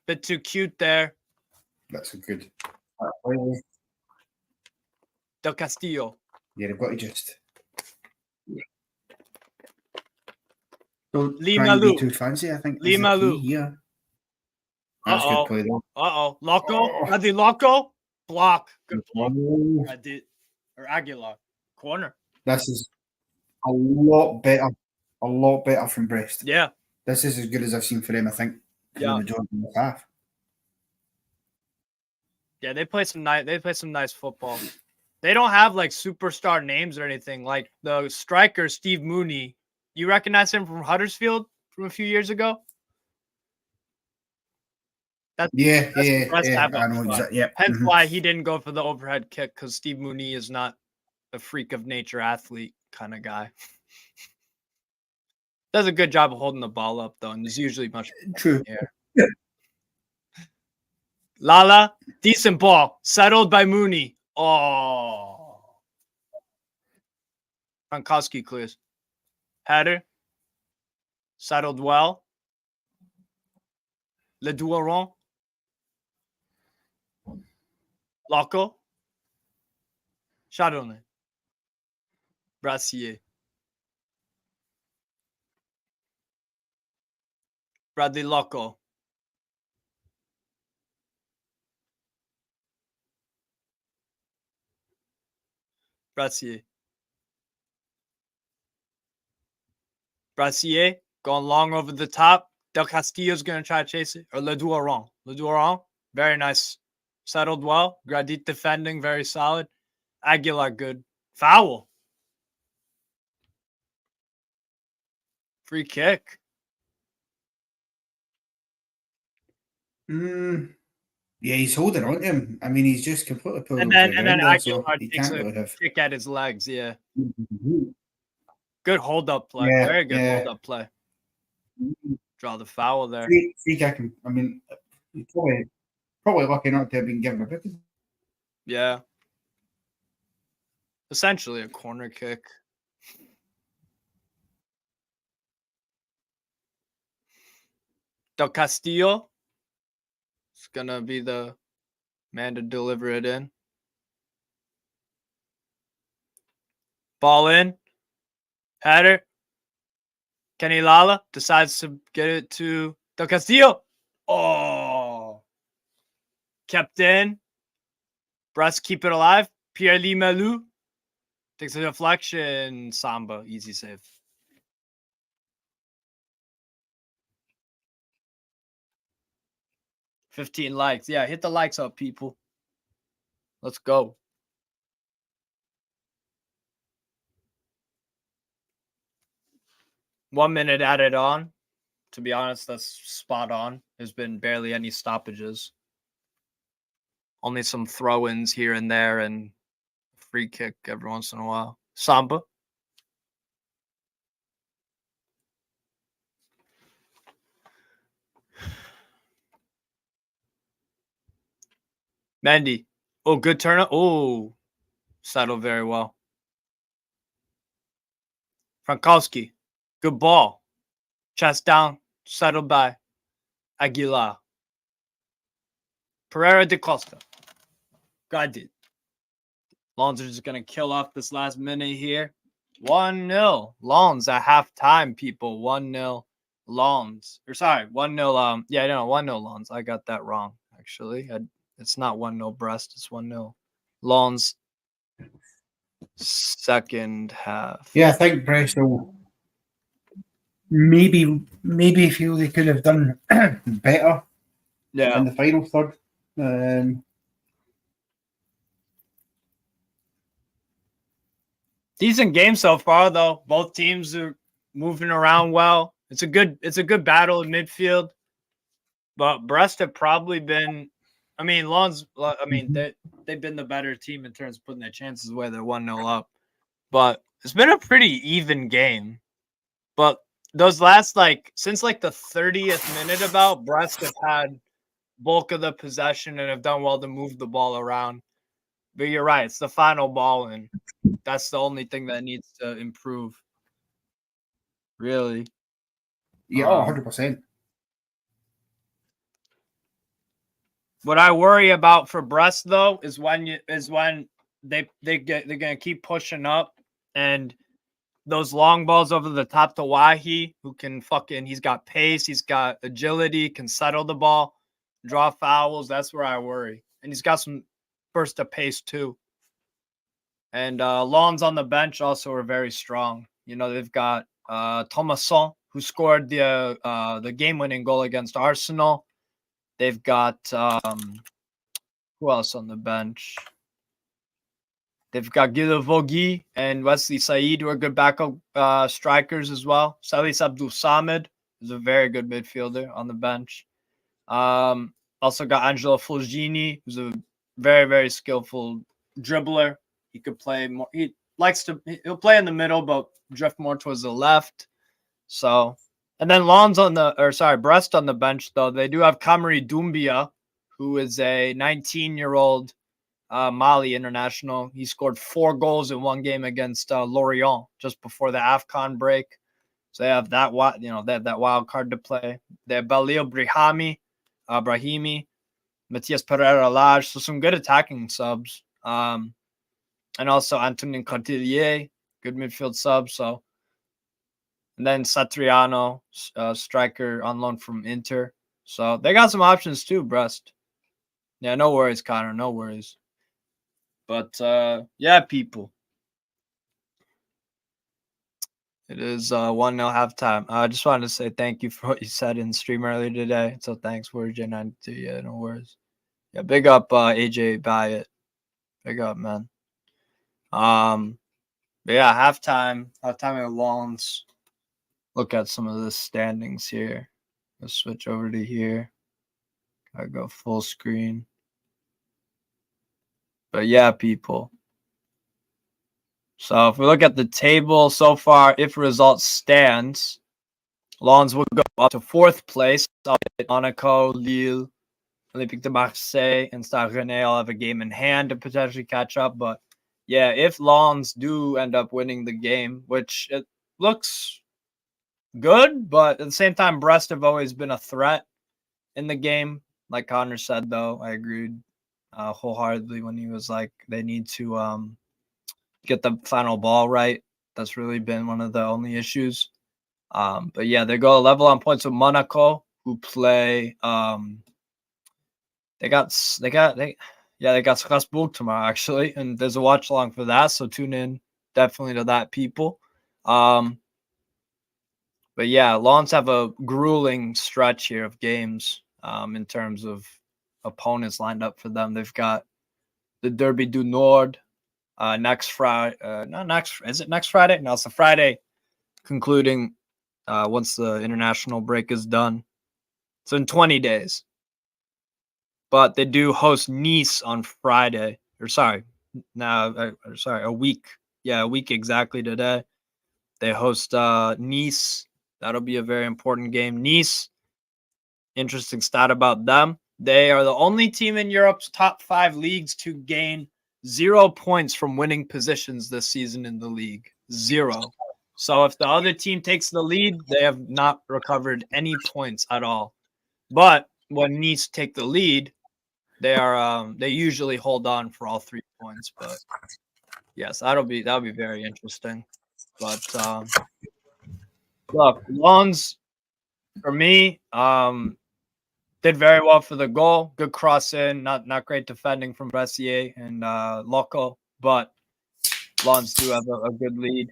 Bit too cute there. That's a good. Del Castillo. Yeah, they've got to just. Don't Lee try and be Malou. too fancy, I think. Lee Malou. Yeah. That's good play though. Loco. Adi Loco. Block. Good block. Or Aguilar. Corner. This is a lot better. A lot better from Brest. Yeah. This is as good as I've seen for them, I think, for the majority of the half. Yeah, they play some nice football. They don't have like superstar names or anything. Like the striker Steve Mooney. You recognize him from Huddersfield from a few years ago? Yeah. I know exactly. Yeah. Hence why he didn't go for the overhead kick, because Steve Mooney is not a freak of nature athlete kind of guy. Does a good job of holding the ball up though, and is usually much true. Yeah. Lala, decent ball, settled by Mooney. Oh, Frankowski clears. Header, settled well. Ledouaron. Loco. Chardonnay. Brassier. Bradley Loco. Brassier. Brassier going long over the top. Del Castillo's going to try to chase it. Or Ledouaron. Ledouaron, very nice. Settled well. Gradit defending, very solid. Aguilar, good. Foul. Free kick. Yeah, he's holding on to him. I mean, he's just completely pulled And him to then the and then ground there, so Aguilar he takes can't a really have. kick at his legs. Yeah, good hold up play. Yeah, Very good hold yeah. up play. Draw the foul there. Free kick. I mean, he's probably lucky not to have been given a bit. Yeah, essentially a corner kick. Del Castillo is gonna be the man to deliver it in. Ball in. Header. Kenny Lala decides to get it to Del Castillo. Oh. Kept in. Brest keep it alive. Pierre-Lee Malou takes a deflection. Samba. Easy save. $15 likes. Yeah, hit the likes up, people. Let's go. One minute added on. To be honest, that's spot on. There's been barely any stoppages. Only some throw-ins here and there and free kick every once in a while. Samba. Mendy. Oh, good turn. Oh, settled very well. Frankowski. Good ball. Chest down. Settled by Aguilar. Pereira de Costa. Got it. Lons are just going to kill off this last minute here. 1-0. Lons at halftime, people. 1-0 Lons. Or sorry, 1-0. 1-0 Lons. I got that wrong, actually. It's not 1-0 Brest. It's 1-0 Lons. Second half. Yeah, I think Brestois maybe feel they could have done better in the final third. Decent game so far, though. Both teams are moving around well. It's a good battle in midfield. But Brest have probably been. I mean, Lons. I mean, they've been the better team in terms of putting their chances away. They're 1-0 up, but it's been a pretty even game. But those last since the 30th minute, about Brest have had bulk of the possession and have done well to move the ball around. But you're right; it's the final ball, and that's the only thing that needs to improve. Really. Yeah, 100%. What I worry about for Brest though is when they're gonna keep pushing up, and those long balls over the top to Wahi, who can he's got pace, he's got agility, can settle the ball, draw fouls. That's where I worry, and he's got some burst of pace too. And Lons on the bench also are very strong. You know, they've got Thomasson, who scored the game-winning goal against Arsenal. They've got who else on the bench? They've got Guido Vogui and Wesley Said, who are good backup strikers as well. Salis Abdul Samad is a very good midfielder on the bench. Also got Angelo Fulgini, who's a very, very skillful dribbler. He could play more. He'll play in the middle, but drift more towards the left. So, and then Brest on the bench, though. They do have Kamari Doumbia, who is a 19-year-old Mali international. He scored 4 goals in one game against Lorient just before the AFCON break. So they have that wild card to play. They have Balil Brahimi, Matias Pereira Lage. So some good attacking subs. And also Antonin Cartillier, good midfield sub. So, and then Satriano, striker on loan from Inter. So they got some options too, Brest. Yeah, no worries, Connor. No worries. But yeah, people. It is 1-0 halftime. I just wanted to say thank you for what you said in the stream earlier today. So thanks, Word J92. Yeah, no worries. Yeah, big up AJ Byatt. Big up, man. But yeah, halftime at Lons. Look at some of the standings here. Let's switch over to here. I go full screen. But yeah, people. So if we look at the table so far, if results stands, Lens will go up to 4th place. Monaco, Lille, Olympique de Marseille, and Stade Rennais all have a game in hand to potentially catch up. But yeah, if Lens do end up winning the game, which it looks good, but at the same time, Brest have always been a threat in the game. Like Connor said, though, I agreed wholeheartedly when he was like, they need to get the final ball right. That's really been one of the only issues. But yeah, they go level on points with Monaco, who play. They got Strasbourg tomorrow actually, and there's a watch along for that. So tune in definitely to that, people. But yeah, Lens have a grueling stretch here of games in terms of opponents lined up for them. They've got the Derby du Nord next Friday. Is it next Friday? No, it's the Friday concluding once the international break is done. So in 20 days. But they do host Nice on Friday. Sorry, a week. Yeah, a week exactly today. They host Nice. That'll be a very important game. Nice, interesting stat about them. They are the only team in Europe's top 5 leagues to gain 0 points from winning positions this season in the league. 0. So if the other team takes the lead, they have not recovered any points at all. But when Nice take the lead, they usually hold on for all 3 points. But yes, that'll be very interesting. But look, Lens for me did very well for the goal. Good cross in, not great defending from Bressier and Loco, but Lens do have a good lead.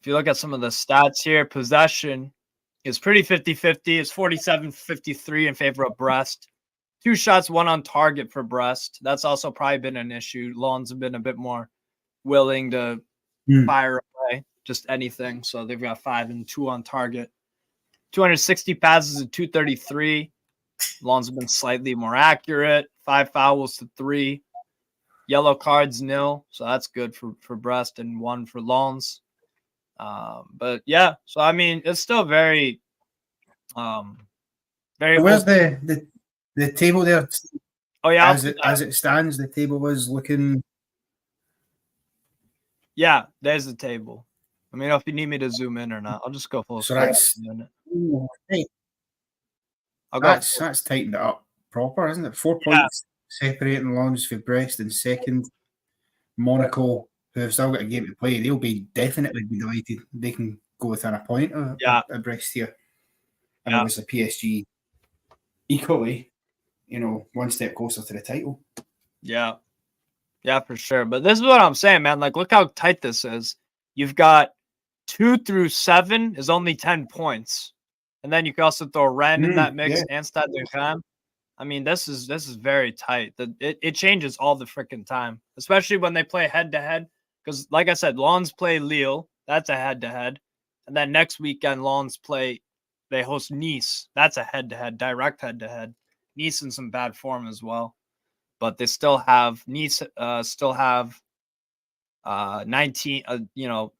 If you look at some of the stats here, possession is pretty 50-50. It's 47-53 in favor of Brest. 2 shots, 1 on target for Brest. That's also probably been an issue. Lens have been a bit more willing to fire away just anything. So they've got 5 and 2 on target. 260 passes at 233. Lens have been slightly more accurate. 5 fouls to 3. Yellow cards, 0. So that's good for Brest, and 1 for Lens. But yeah, so I mean, it's still very, very. Where's the table there? Oh yeah, as it stands, the table is looking. Yeah, there's the table. I mean, if you need me to zoom in or not, I'll just go full So screen. That's tightened it up proper, isn't it? 4 points separating Lens for Brest in second. Monaco, who have still got a game to play, they'll definitely be delighted. They can go within a point of Brest here. And obviously PSG equally, 1 step closer to the title. Yeah. Yeah, for sure. But this is what I'm saying, man. Like, look how tight this is. You've got 2 through 7 is only 10 points. And then you can also throw Rennes in that mix and Stade de Reims. I mean, this is very tight. It changes all the freaking time, especially when they play head-to-head. Because, like I said, Lens play Lille. That's a head-to-head. And then next weekend, they host Nice. That's a head-to-head, direct head-to-head. Nice in some bad form as well. But they still have Nice 19,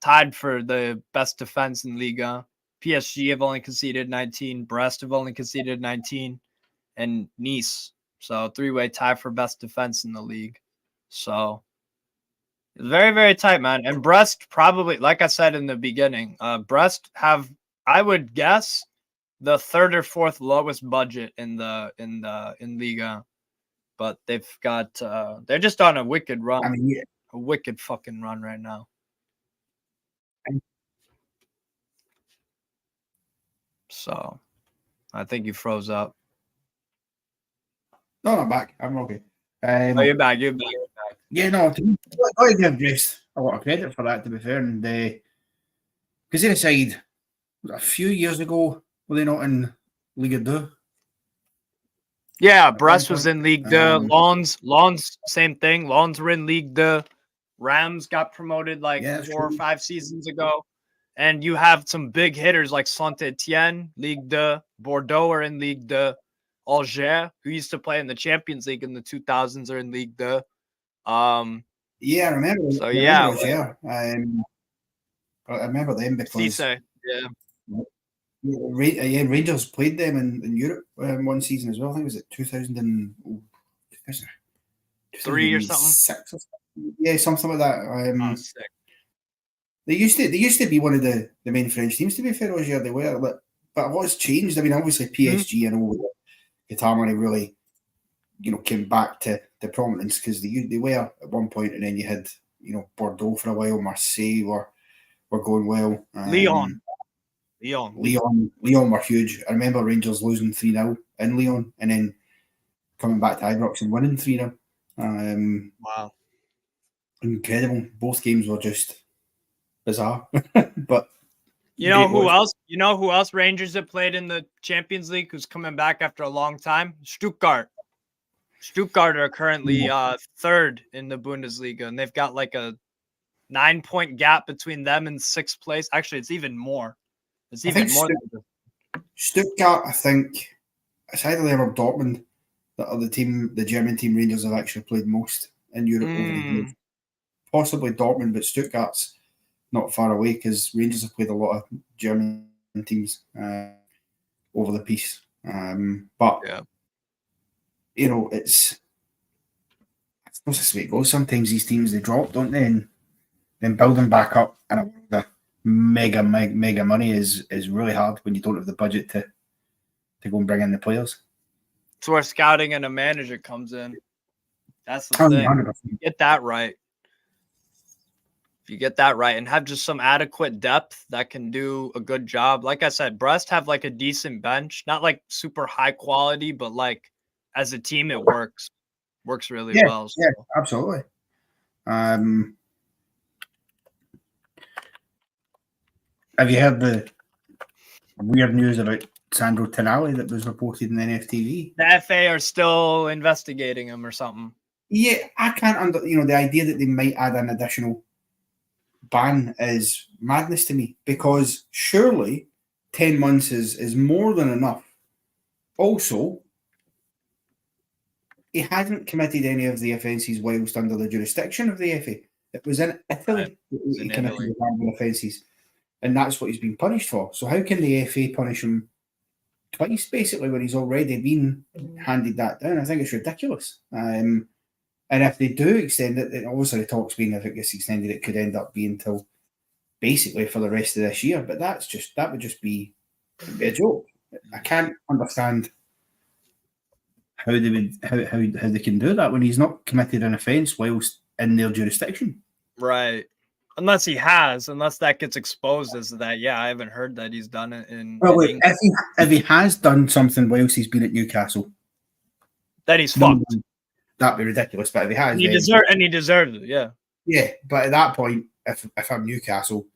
tied for the best defense in Liga. PSG have only conceded 19. Brest have only conceded 19. And Nice. So 3-way tie for best defense in the league. So very, very tight, man. And Brest probably, like I said in the beginning, Brest have, I would guess, the 3rd or 4th lowest budget in Liga. But they've got they're just on a wicked run. I mean, a wicked fucking run right now. So I think you froze up. No, I'm back. I'm okay. You're back. Yeah, no, I give Brest a lot of credit for that, to be fair. And because they decided a few years ago, were they not in Ligue 2? Yeah, Brest was in Ligue 2. Lens, same thing. Lens were in Ligue 2. Rams got promoted 4 or 5 seasons ago. And you have some big hitters like Saint-Etienne, Ligue 2. Bordeaux are in Ligue 2. Alger, who used to play in the Champions League in the 2000s, are in Ligue 2. Yeah, I remember. So I yeah, remember those, I remember them because Cisse, yeah, Rangers played them in Europe one season as well. I think it was at 3 or something. 2006 or something. Yeah, something like that. Oh, sick. They used to be one of the main French teams, to be fair, those years they were. But a lot's changed. I mean, obviously PSG and all Qatar money really, came back to prominence because they were at one point, and then you had Bordeaux for a while, Marseille were going well. Lyon Lyon were huge. I remember Rangers losing 3-0 in Lyon, and then coming back to Ibrox and winning 3-0. Wow. Incredible. Both games were just bizarre, but. You know who else? You know who else Rangers have played in the Champions League who's coming back after a long time? Stuttgart. Stuttgart are currently third in the Bundesliga, and they've got like a 9-point gap between them and sixth place. Actually, it's even more. It's even more. Stuttgart, I think, it's either them or Dortmund that are the German team Rangers have actually played most in Europe over the years. Possibly Dortmund, but Stuttgart's not far away because Rangers have played a lot of German teams over the piece. But it's I suppose that's the way it goes. Sometimes these teams they drop, don't they? And then building back up and the mega money is really hard when you don't have the budget to go and bring in the players. It's where scouting and a manager comes in. That's the thing. 100%. Get that right. If you get that right and have just some adequate depth that can do a good job. Like I said, Brest have like a decent bench, not like super high quality, but like as a team, it works really well. So. Yeah, absolutely. Have you heard the weird news about Sandro Tonali that was reported in NFTV? The FA are still investigating him or something. Yeah, I can't the idea that they might add an additional ban is madness to me because surely 10 months is more than enough. Also, he hadn't committed any of the offences whilst under the jurisdiction of the FA. It was in Italy that he committed the gambling offences, and that's what he's been punished for. So how can the FA punish him twice, basically, when he's already been handed that down? I think it's ridiculous. And if they do extend it, obviously the talk's been if it gets extended, it could end up being till basically for the rest of this year. But that would just be a joke. I can't understand how they can do that when he's not committed an offence whilst in their jurisdiction. Right. Unless that gets exposed as that. Yeah, I haven't heard that he's done it in. Well, wait, if he has done something whilst he's been at Newcastle, then he's fucked. That'd be ridiculous. But if he has, he deserves it. Yeah. Yeah, but at that point, if I'm Newcastle,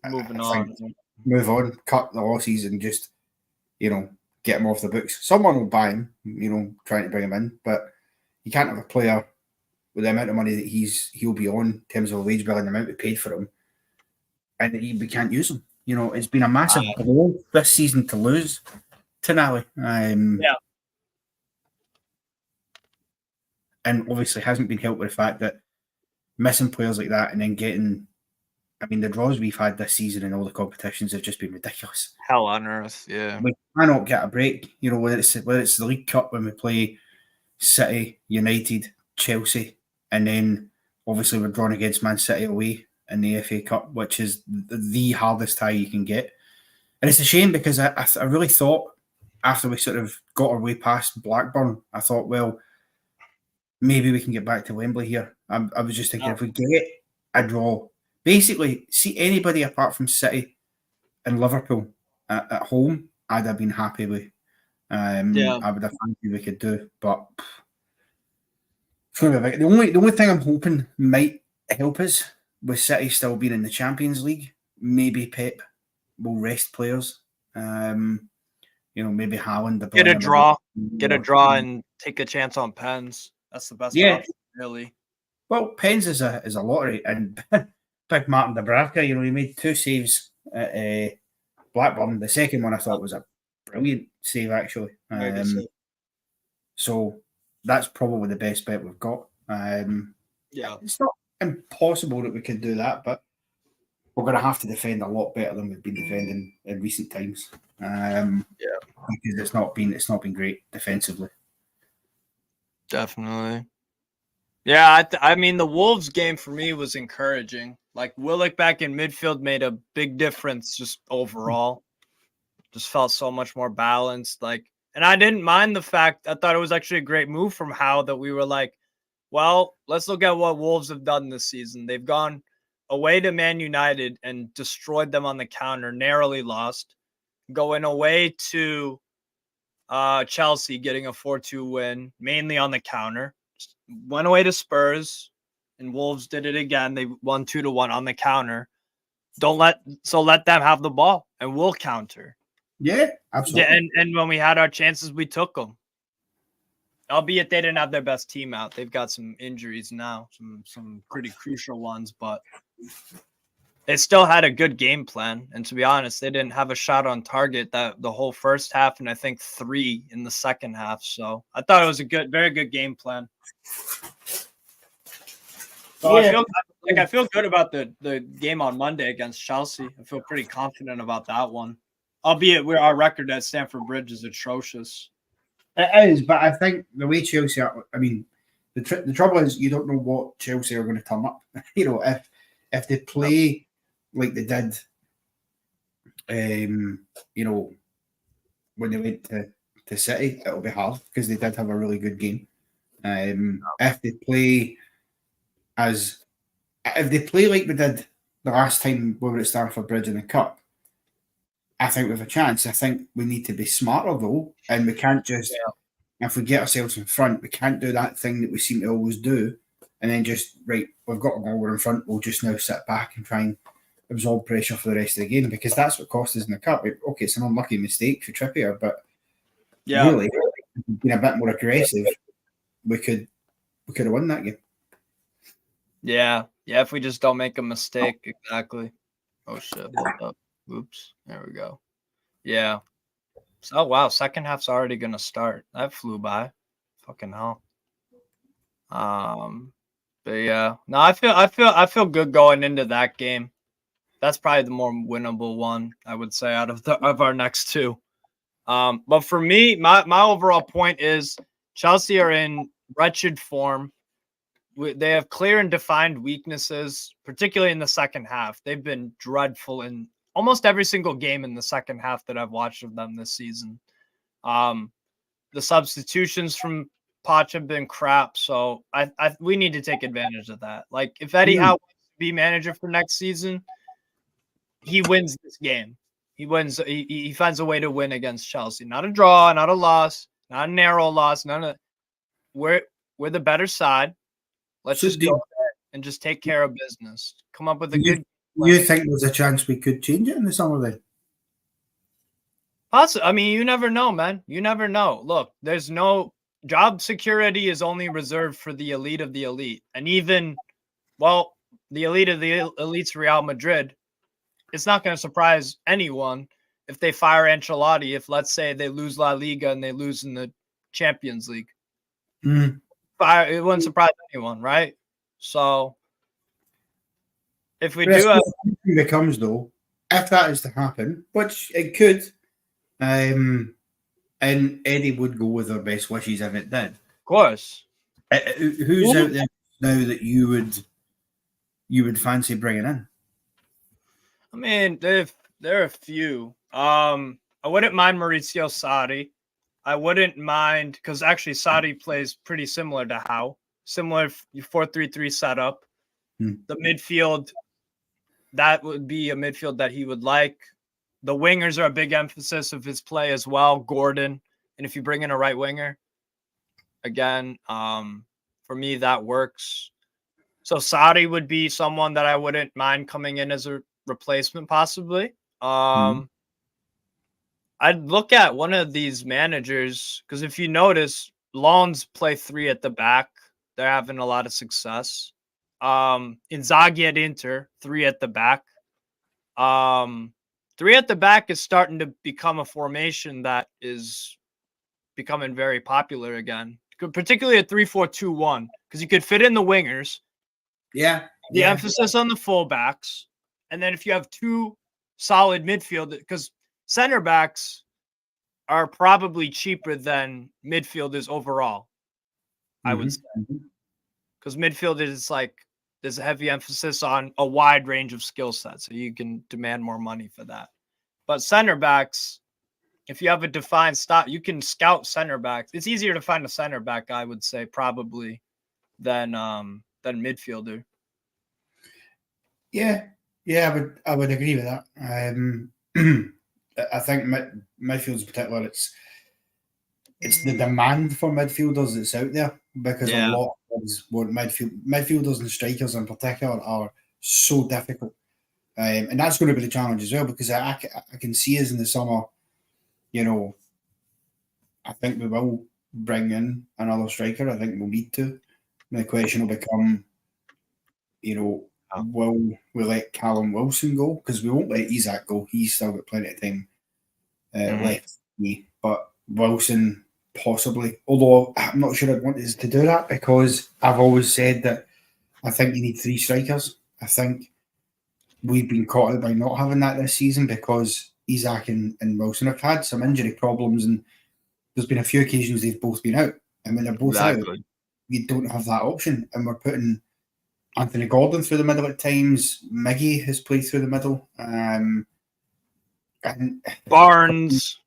move on, cut the losses, and just get him off the books. Someone will buy him, trying to bring him in, but you can't have a player with the amount of money that he'll be on in terms of a wage bill and the amount we paid for him, and we can't use him. It's been a massive blow this season to lose Tonali. And obviously hasn't been helped with the fact that missing players like that and then getting, the draws we've had this season in all the competitions have just been ridiculous. Hell on earth, yeah. We cannot get a break. Whether it's the League Cup when we play City, United, Chelsea, and then obviously we're drawn against Man City away in the FA Cup, which is the hardest tie you can get. And it's a shame because I really thought after we sort of got our way past Blackburn, I thought, well, maybe we can get back to Wembley here. I was just thinking if we get a draw, basically see anybody apart from City and Liverpool at home, I'd have been happy with. I would have fancied we could do, but the only thing I'm hoping might help us with City still being in the Champions League, maybe Pep will rest players. Maybe Haaland. Get a draw, and take a chance on pens. That's the best option, really. Well, pens is a lottery, and big Martin Dubravka, he made 2 saves at Blackburn. The second one I thought was a brilliant save, actually. So that's probably the best bet we've got. Yeah. It's not impossible that we could do that, but we're going to have to defend a lot better than we've been defending in recent times. Because it's not been great defensively. Definitely. Yeah, I mean, the Wolves game for me was encouraging. Like, Willock back in midfield made a big difference just overall. Just felt so much more balanced. Like, and I didn't mind the fact, I thought it was actually a great move from Howe that we were like, well, let's look at what Wolves have done this season. They've gone away to Man United and destroyed them on the counter, narrowly lost. Going away to Chelsea, getting a 4-2 win, mainly on the counter. Went away to Spurs, and Wolves did it again. They won 2-1 on the counter. Let them have the ball, and we'll counter. Yeah, absolutely. And when we had our chances, we took them. Albeit they didn't have their best team out. They've got some injuries now, some pretty crucial ones, but they still had a good game plan. And to be honest, they didn't have a shot on target that the whole first half, and I think 3 in the second half. So I thought it was a very good game plan. So yeah. I feel good about the game on Monday against Chelsea. I feel pretty confident about that one. Albeit our record at Stamford Bridge is atrocious. It is, but I think the way Chelsea are, I mean, the trouble is you don't know what Chelsea are going to turn up. If they play like they did, when they went to City, it'll be hard because they did have a really good game. If they play like they did the last time we were at Stamford Bridge in the Cup, I think we have a chance. I think we need to be smarter though, and we can't just if we get ourselves in front, we can't do that thing that we seem to always do, and then just we've got a goal, we're in front, we'll just now sit back and try and absorb pressure for the rest of the game, because that's what cost us in the Cup. Okay, it's an unlucky mistake for Trippier, but really, if we'd been a bit more aggressive, we could have won that game. Yeah, if we just don't make a mistake, exactly. Oh shit, hold up. Oops, there we go. Yeah. Oh wow, second half's already gonna start. That flew by. Fucking hell. But yeah, no, I feel good going into that game. That's probably the more winnable one, I would say, out of our next two. But for me, my overall point is Chelsea are in wretched form. They have clear and defined weaknesses, particularly in the second half. They've been dreadful in almost every single game in the second half that I've watched of them this season. The substitutions from Poch have been crap, so we need to take advantage of that. Like, if Eddie Howe wants to be manager for next season, he wins this game. He wins. He finds a way to win against Chelsea. Not a draw, not a loss, not a narrow loss. None of. We're the better side. Let's just go there and just take care of business. Come up with a good. You think there's a chance we could change it in the summer then? I mean, you never know, man. You never know. Look, there's no job security is only reserved for the elite of the elite. And even, the elite of the elite's Real Madrid. It's not going to surprise anyone if they fire Ancelotti if, let's say, they lose La Liga and they lose in the Champions League. It wouldn't surprise anyone, right? So if we do becomes though, if that is to happen, which it could, and Eddie would go with our best wishes if it did. Of course. Who's out there now that you would fancy bringing in? I mean, there are a few. I wouldn't mind Maurizio Sarri. I wouldn't mind, because actually Sarri plays pretty similar to Howe. Similar 4-3-3 setup. The midfield, that would be a midfield that he would like. The wingers are a big emphasis of his play as well. Gordon, and if you bring in a right winger, again, for me that works. So Sarri would be someone that I wouldn't mind coming in as a replacement, possibly. I'd look at one of these managers, because if you notice, Lons play 3 at the back. They're having a lot of success. Inzaghi at Inter, 3 at the back. 3 at the back is starting to become a formation that is becoming very popular again. particularly a 3-4-2-1, because you could fit in the wingers. Yeah. The emphasis on the fullbacks, and then if you have two solid midfield, because center backs are probably cheaper than midfielders overall. I would say, because midfield is like there's a heavy emphasis on a wide range of skill sets, so you can demand more money for that. But center backs, if you have a defined style, you can scout center backs. It's easier to find a center back, I would say, probably than midfielder. Yeah, I would agree with that. I think midfield's in particular, it's the demand for midfielders that's out there, because a lot of us want midfielders and strikers in particular are so difficult, and that's going to be the challenge as well, because I can see us in the summer. I think we will bring in another striker. I think we'll need to. The question will become, will we let Callum Wilson go? Because we won't let Isak go. He's still got plenty of time left. But Wilson, possibly. Although I'm not sure I'd want us to do that, because I've always said that I think you need 3 strikers. I think we've been caught out by not having that this season, because Isak and Wilson have had some injury problems, and there's been a few occasions they've both been out. And when they're both out, you don't have that option. And we're putting Anthony Gordon through the middle at times. Miggy has played through the middle. And Barnes,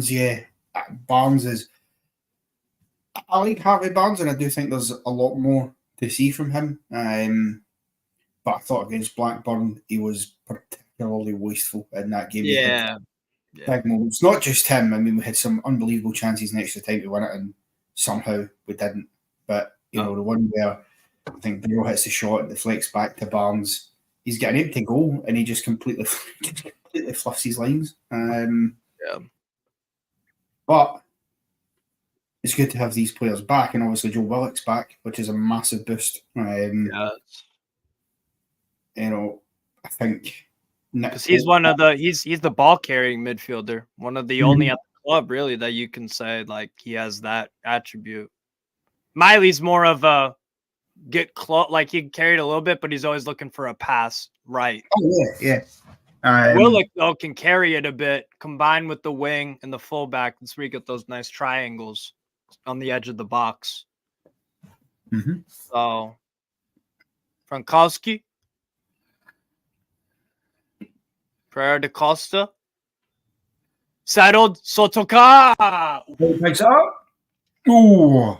yeah. Barnes is... I like Harvey Barnes, and I do think there's a lot more to see from him. But I thought against Blackburn, he was particularly wasteful in that game. Big moments. Not just him. I mean, we had some unbelievable chances in extra time to win it, and somehow we didn't. But, the one where I think Biro hits the shot, it deflects back to Barnes. He's got an empty goal, and he just completely fluffs his lines. But it's good to have these players back, and obviously Joe Willock's back, which is a massive boost. I think... Because he's he's the ball carrying midfielder, one of the only at the club really that you can say like he has that attribute. Miley's more of a get close, like he carried a little bit, but he's always looking for a pass right. Oh yeah. Willock though can carry it a bit, combined with the wing and the fullback. That's where you get those nice triangles on the edge of the box. So Frankowski. Pereira da Costa. Settled. Sotoka. Picks it up. Ooh.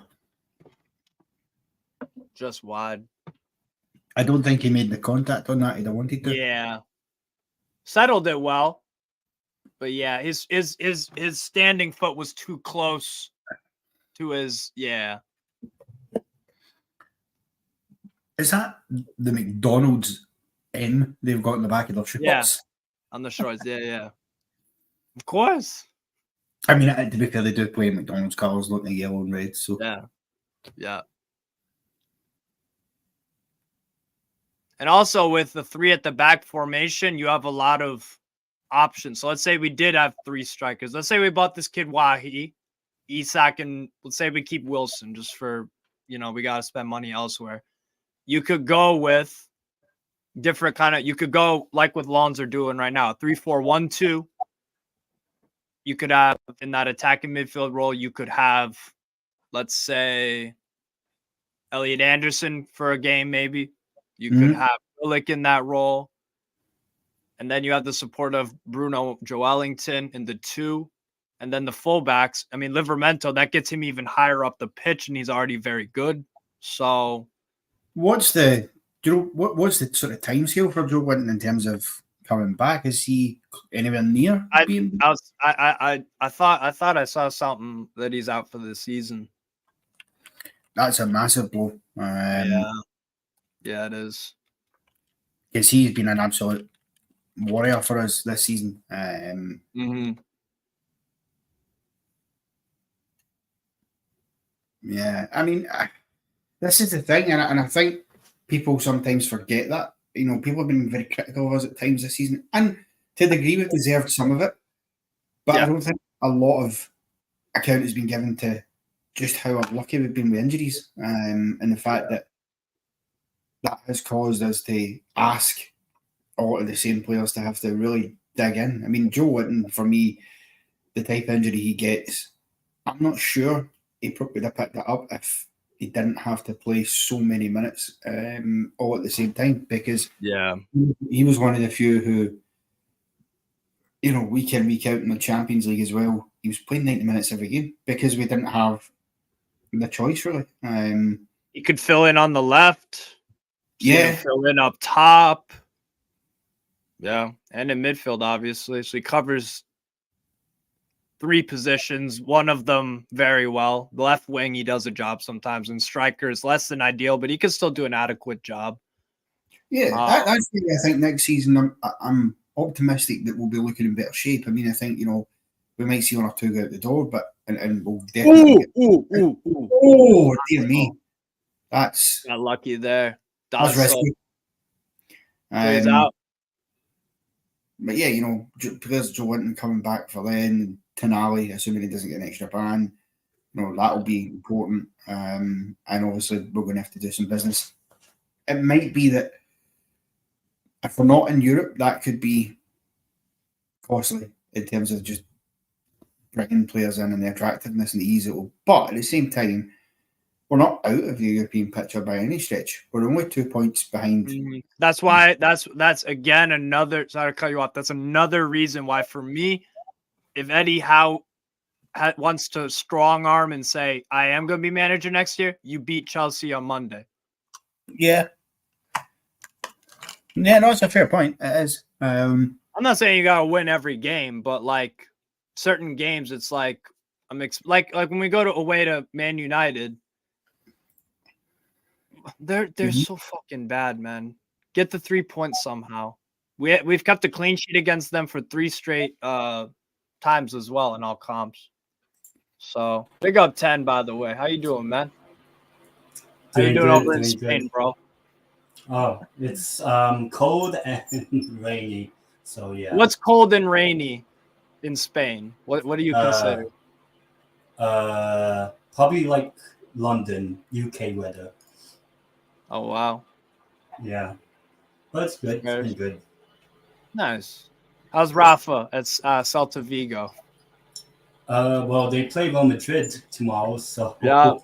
Just wide. I don't think he made the contact on that. He'd have wanted to. Yeah. Settled it well. But yeah, his standing foot was too close to his, Is that the McDonald's M they've got in the back of their shorts? Yeah. On the shorts, yeah. Of course. I mean, to be fair, they do play McDonald's colours, don't they? Yellow and red. So yeah. And also with the 3 at the back formation, you have a lot of options. So let's say we did have 3 strikers. Let's say we bought this kid Wahi, Isak, and let's say we keep Wilson just for, we got to spend money elsewhere. You could go with different you could go like what Lawns are doing right now, 3-4-1-2. You could have in that attacking midfield role, you could have, let's say, Elliot Anderson for a game, maybe. You could have Willock in that role. And then you have the support of Bruno Joelinton in the 2. And then the fullbacks. I mean, Livramento, that gets him even higher up the pitch, and he's already very good. So what's the sort of timescale for Joe Winton in terms of coming back? Is he anywhere near being? I thought I saw something that he's out for the season. That's a massive blow. Yeah, it is. Because he's been an absolute warrior for us this season. Yeah, I mean, this is the thing, and I think people sometimes forget that. People have been very critical of us at times this season, and to a degree we've deserved some of it. But I don't think a lot of account has been given to just how unlucky we've been with injuries, and the fact that has caused us to ask a lot of the same players to have to really dig in. I mean, Joe Winton, for me, the type of injury he gets, I'm not sure he probably would have picked that up if he didn't have to play so many minutes all at the same time, because he was one of the few who, week in, week out in the Champions League as well, he was playing 90 minutes every game because we didn't have the choice, really. He could fill in on the left. Yeah. Fill in up top. Yeah. And in midfield, obviously. So he covers 3 positions, one of them very well. The left wing, he does a job sometimes. And striker is less than ideal, but he can still do an adequate job. Yeah, that's why I think next season I'm optimistic that we'll be looking in better shape. I mean, I think, we might see 1 or 2 go out the door, but and we'll definitely Oh, dear me. That's got lucky there. That's risky. Plays out. But yeah, because Joe Winton coming back for then, Tonali, assuming he doesn't get an extra ban, that'll be important. And obviously we're going to have to do some business. It might be that if we're not in Europe, that could be costly in terms of just bringing players in and the attractiveness and the ease it will. But at the same time, we're not out of the European picture by any stretch. We're only 2 points behind. That's why that's again another. Sorry to cut you off. That's another reason why, for me, if Eddie Howe wants to strong arm and say, "I am going to be manager next year," you beat Chelsea on Monday. Yeah. Yeah, no, it's a fair point. It is. I'm not saying you got to win every game, but like certain games, it's like like when we go away to Man United. They're so fucking bad, man. Get the 3 points somehow. We've kept a clean sheet against them for 3 straight times as well in all comps. So big up 10, by the way. How you doing, man? How you doing over in Spain, bro? Oh, it's cold and rainy. So yeah. What's cold and rainy in Spain? What do you consider? Probably like London, UK weather. Oh wow. Yeah. But it's good. It's been good. Nice. How's Rafa at Celta Vigo? Well, they play Real Madrid tomorrow, so yeah.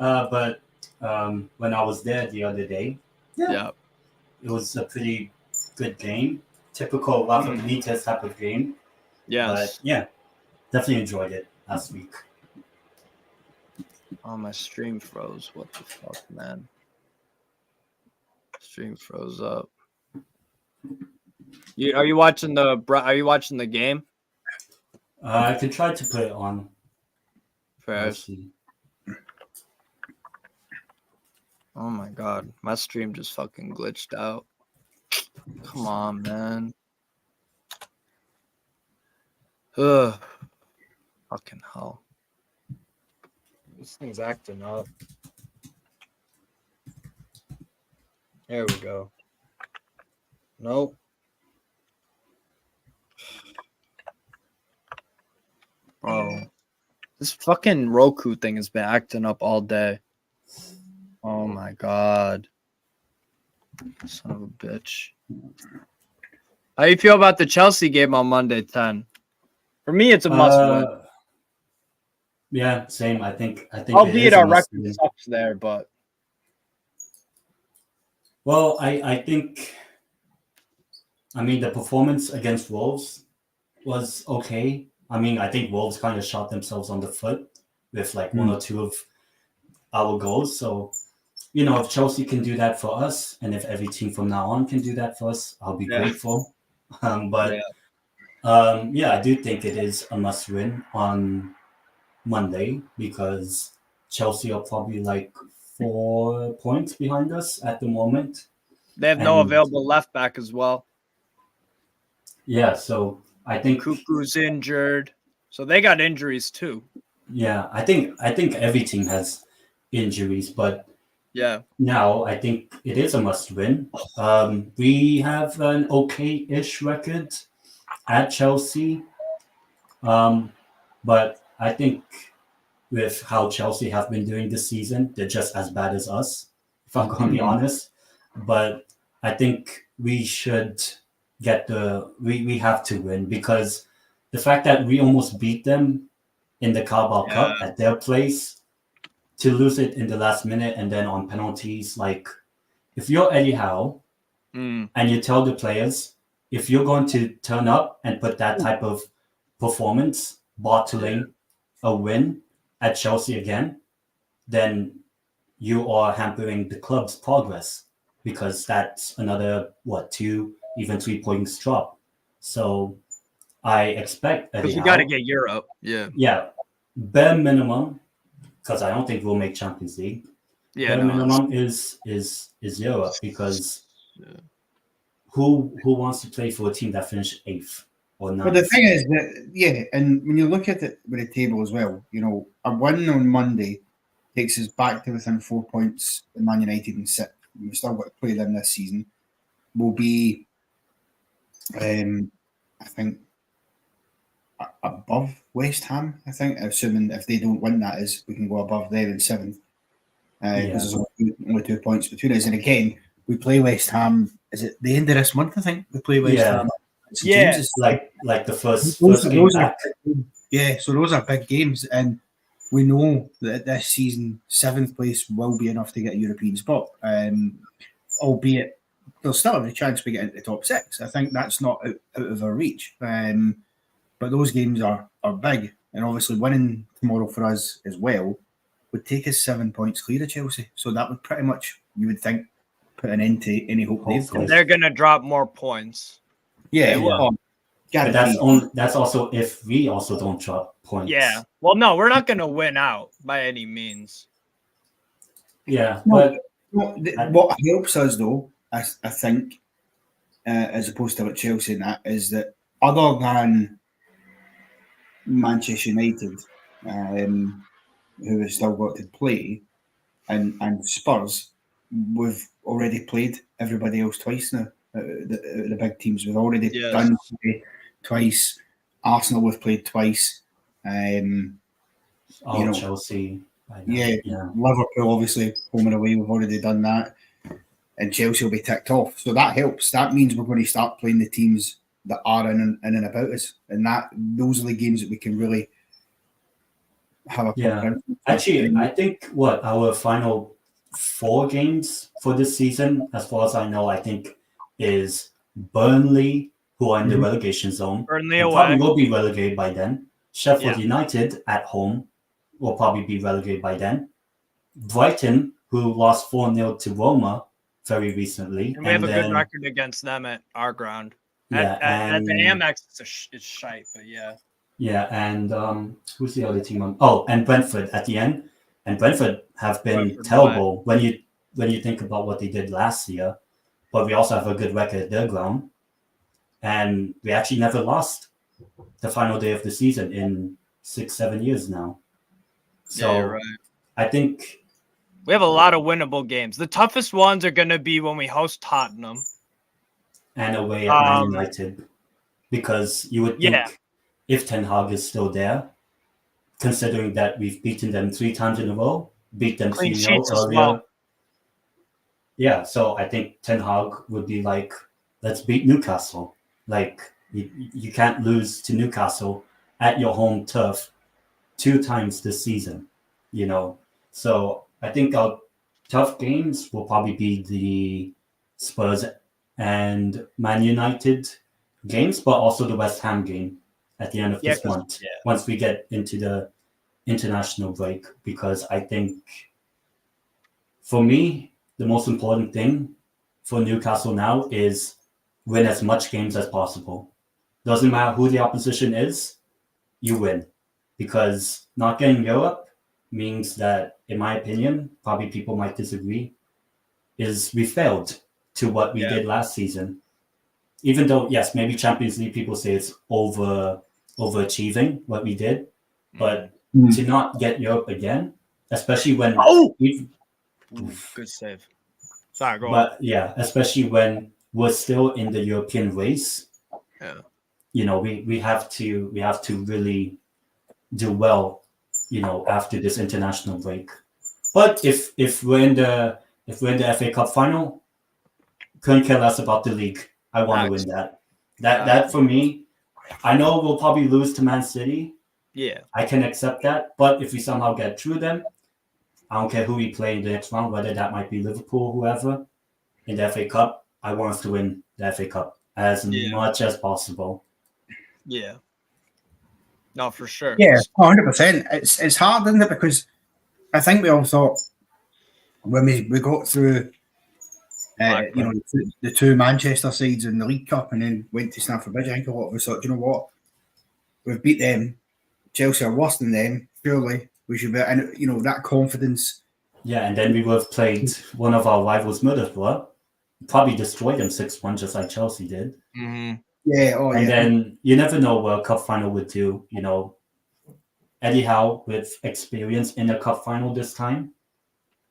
But when I was there the other day, it was a pretty good game. Typical Rafa Benitez type of game. Yes. But yeah, definitely enjoyed it last week. Oh, my stream froze. What the fuck, man? Stream froze up. Are you watching the game? I could try to put it on. First. Oh my god, my stream just fucking glitched out. Come on, man. Ugh. Fucking hell. This thing's acting up. There we go. Nope. Bro. This fucking Roku thing has been acting up all day. Oh my god. Son of a bitch. How you feel about the Chelsea game on Monday, 10? For me, it's a must win. Yeah, same. I think albeit our record sucks there, but well, I think the performance against Wolves was okay. I think Wolves kind of shot themselves on the foot with like 1 or 2 of our goals. So, if Chelsea can do that for us, and if every team from now on can do that for us, I'll be grateful. I do think it is a must win on Monday because Chelsea are probably like 4 points behind us at the moment. They have no available left back as well. Yeah, so I think Cuckoo's injured, so they got injuries too. Yeah, I think every team has injuries, but now I think it is a must win. We have an okay-ish record at Chelsea, but I think with how Chelsea have been doing this season, they're just as bad as us, if I'm going to be honest. But I think we should we have to win, because the fact that we almost beat them in the Carabao Cup at their place, to lose it in the last minute and then on penalties, like, if you're Eddie Howe and you tell the players, if you're going to turn up and put that type of performance, bottling a win at Chelsea again, then you are hampering the club's progress, because that's another 2, even 3 points drop. So I expect because you got to get Europe. Yeah, bare minimum, because I don't think we'll make Champions League. Bare minimum is Europe, because who wants to play for a team that finished 8th or 9th? But the thing is that, and when you look at it with the table as well, a win on Monday takes us back to within 4 points of Man United and 6th. We've still got to play them this season. We'll be, I think, above West Ham, I think, assuming if they don't win, that is, we can go above them in 7th. Because there's only 2 points between us. And again, we play West Ham. Is it the end of this month? I think we play West Ham. It's like the first game back. So those are big games, and we know that this season 7th place will be enough to get a European spot. Albeit there's still a chance we get into the top 6. I think that's not out of our reach. But those games are big, and obviously winning tomorrow for us as well would take us 7 points clear of Chelsea. So that would pretty much, you would think, put an end to any hope they've got. They're going to drop more points. But that's also if we also don't drop points. Yeah. Well, no, we're not going to win out by any means. Yeah. But what helps us, though, I think, as opposed to like Chelsea and that, is that other than Manchester United, who have still got to play, and Spurs, we've already played everybody else twice now. The big teams we've already done twice. Arsenal we've played twice. Chelsea. Liverpool obviously home and away. We've already done that, and Chelsea will be ticked off. So that helps. That means we're going to start playing the teams that are in and about us, and those are the games that we can really have a Actually, I think our final 4 games for this season, as far as I know, I think is Burnley, who are in the relegation zone. Burnley away. Probably will be relegated by then. Sheffield United at home will probably be relegated by then. Brighton, who lost 4-0 to Roma very recently. And we have a good record against them at our ground. At the Amex, it's shite, but Yeah, and who's the other team? And Brentford at the end. And Brentford have been terrible when you think about what they did last year. But we also have a good record at their ground. And we actually never lost the final day of the season in 6-7 years now. So I think we have a lot of winnable games. The toughest ones are going to be when we host Tottenham. And away at Man United. Because you would think if Ten Hag is still there, considering that we've beaten them 3 times in a row, beat them 3-0 earlier. Well. Yeah, so I think Ten Hag would be like, let's beat Newcastle. Like, you can't lose to Newcastle at your home turf 2 times this season, So I think our tough games will probably be the Spurs and Man United games, but also the West Ham game at the end of this month, once we get into the international break, because I think for me, the most important thing for Newcastle now is win as much games as possible. Doesn't matter who the opposition is, you win. Because not getting Europe means that, in my opinion, probably people might disagree, is we failed to what we did last season. Even though, yes, maybe Champions League people say it's overachieving what we did, but to not get Europe again, especially when good save. Sorry, go on. But especially when we're still in the European race. Yeah. We have to really do well, after this international break. But if we're in the FA Cup final, couldn't care less about the league. I want to win that. That for me, I know we'll probably lose to Man City. Yeah, I can accept that. But if we somehow get through them, I don't care who we play in the next round, whether that might be Liverpool, whoever, in the FA Cup. I want us to win the FA Cup as much as possible. Yeah. No, for sure. Yeah, 100%. It's hard, isn't it? Because I think we all thought when we got through, the two Manchester sides in the League Cup and then went to Stamford Bridge, I think a lot of us thought, you know what? We've beat them. Chelsea are worse than them. Surely we should be, and that confidence. Yeah, and then we would have played one of our rivals, Middlesbrough, probably destroyed them 6-1, just like Chelsea did. Mm-hmm. Yeah, and then you never know what a cup final would do. Eddie Howe with experience in a cup final this time,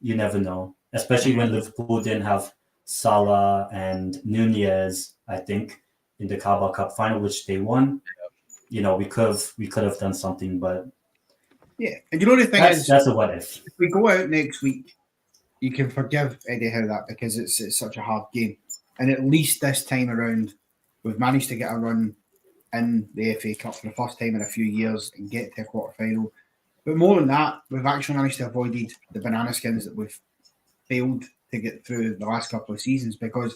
you never know. Especially when Liverpool didn't have Salah and Nunez, I think, in the Carabao Cup final, which they won. We could have done something, but yeah. And the thing is, that's a what if. If we go out next week, you can forgive Eddie Howe that because it's such a hard game, and at least this time around, we've managed to get a run in the FA Cup for the first time in a few years and get to a quarter final. But more than that, we've actually managed to avoid the banana skins that we've failed to get through the last couple of seasons. Because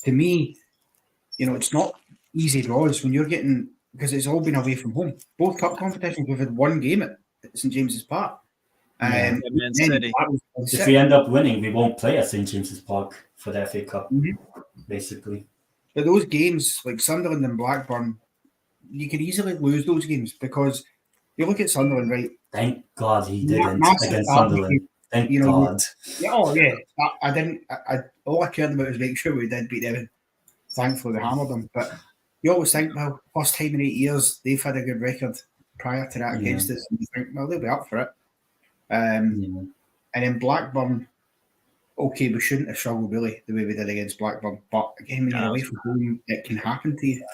to me, it's not easy draws when you're getting, because it's all been away from home. Both cup competitions, we've had one game at St James's Park. If we end up winning, we won't play at St James's Park for the FA Cup, basically. But those games, like Sunderland and Blackburn, you could easily lose those games because you look at Sunderland, right? Thank God he didn't against Sunderland. Thank God. I didn't. All I cared about was making sure we did beat them. And thankfully, we hammered them. But you always think, well, first time in 8 years, they've had a good record prior to that against us. And you think, well, they'll be up for it. And then Blackburn, okay, we shouldn't have struggled really the way we did against Blackburn. But again, when you're away from home, it can happen to you.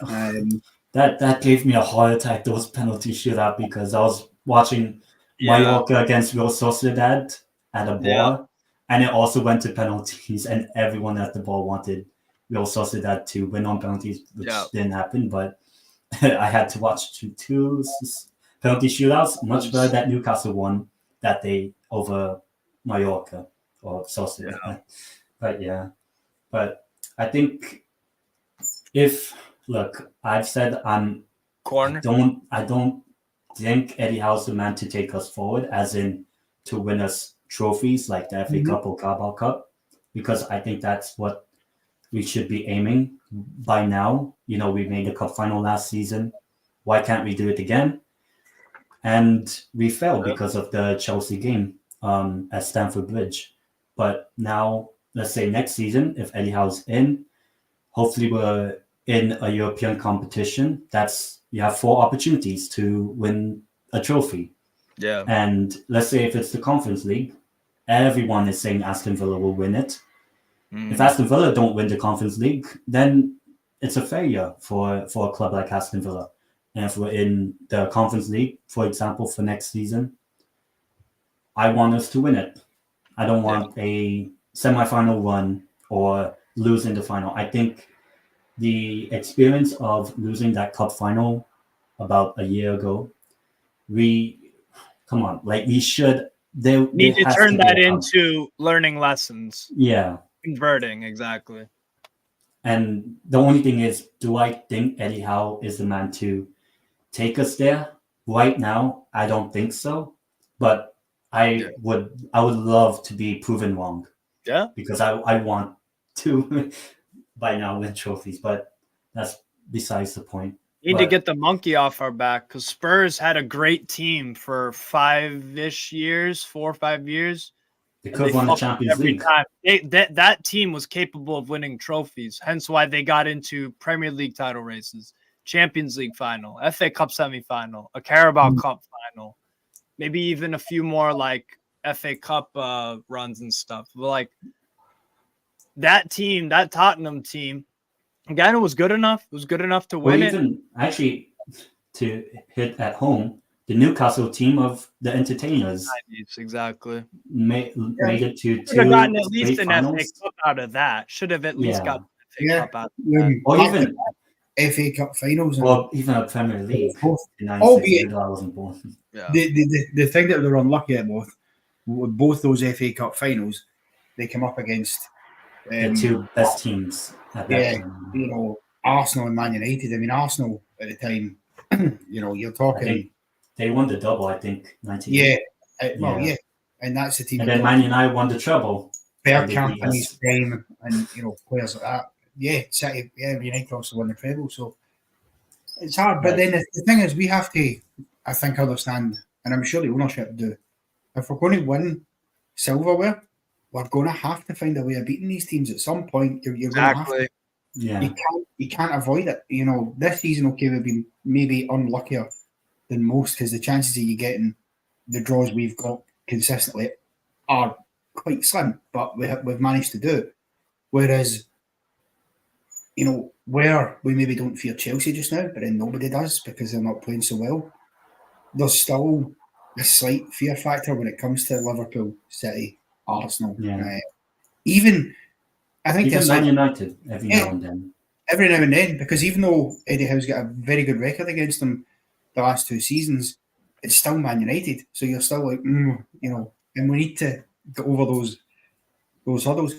That gave me a heart attack, those penalty shootout, because I was watching Mallorca against Real Sociedad at a bar, and it also went to penalties, and everyone at the bar wanted Real Sociedad to win on penalties, which didn't happen, but I had to watch two penalty shootouts. Much better that Newcastle won that day over Mallorca or Sociedad. But I think look, I've said I don't think Eddie Howe's the man to take us forward, as in to win us trophies like the FA Cup or Carabao Cup, because I think that's what we should be aiming by now. We made the cup final last season. Why can't we do it again? And we failed because of the Chelsea game at Stamford Bridge. But now, let's say next season, if Eddie Howe's in, hopefully we're in a European competition. You have 4 opportunities to win a trophy. Yeah. And let's say if it's the Conference League, everyone is saying Aston Villa will win it. If Aston Villa don't win the Conference League, then it's a failure for a club like Aston Villa. And if we're in the Conference League, for example, for next season, I want us to win it. I don't want a semi-final run or lose in the final. I think the experience of losing that cup final about a year ago, we should. They need to turn that into learning lessons. Yeah. Converting, exactly. And the only thing is, do I think Eddie Howe is the man to take us there? Right now, I don't think so. But I would love to be proven wrong. Yeah. Because I want to by now win trophies, but that's besides the point. We need to get the monkey off our back, because Spurs had a great team for 4 or 5 years. They could have won the Champions League. That team was capable of winning trophies, hence why they got into Premier League title races, Champions League final, FA Cup semi-final, a Carabao Cup final, maybe even a few more like FA Cup runs and stuff. But like that team, that Tottenham team, again, it was good enough. It was good enough to win even, actually, to hit at home, Newcastle team of the entertainers 90s, exactly. made it to Should have gotten two at least straight an FA finals. Cup out of that. Should have at least Yeah. got the FA Yeah. Cup out of that. Or Back even to FA Cup finals. And Well, even a Premier League both, in '96, albeit even though I wasn't born. Yeah. the thing that they were unlucky at both those FA Cup finals, they come up against The two best teams at that time. you know, Arsenal and Man United. I mean, Arsenal at the time, you know, you're I talking, think they won the double, I think, 98. yeah, well, Yeah. yeah, and that's the team. And then Man United won the treble. and they Bergkamp beat and his us. prime, and you know, players like that. Yeah, City, yeah, United also won the treble, so it's hard. But Right. then the thing is, we have to, I think, understand, and I'm sure the ownership do. If we're going to win silverware, we're going to have to find a way of beating these teams at some point. You're going to have to. Exactly. Yeah. You can't avoid it. You know, this season, okay, we've been maybe unluckier than most because the chances of you getting the draws we've got consistently are quite slim, but we've managed to do it. Whereas, you know, where we maybe don't fear Chelsea just now, but then nobody does because they're not playing so well, there's still a slight fear factor when it comes to Liverpool, City, Arsenal. Yeah. Even, I think Even there's Man like United every Yeah. now and then. every now and then, because even though Eddie Howe's got a very good record against them the last 2 seasons, it's still Man United. So you're still like, you know, and we need to get over those hurdles.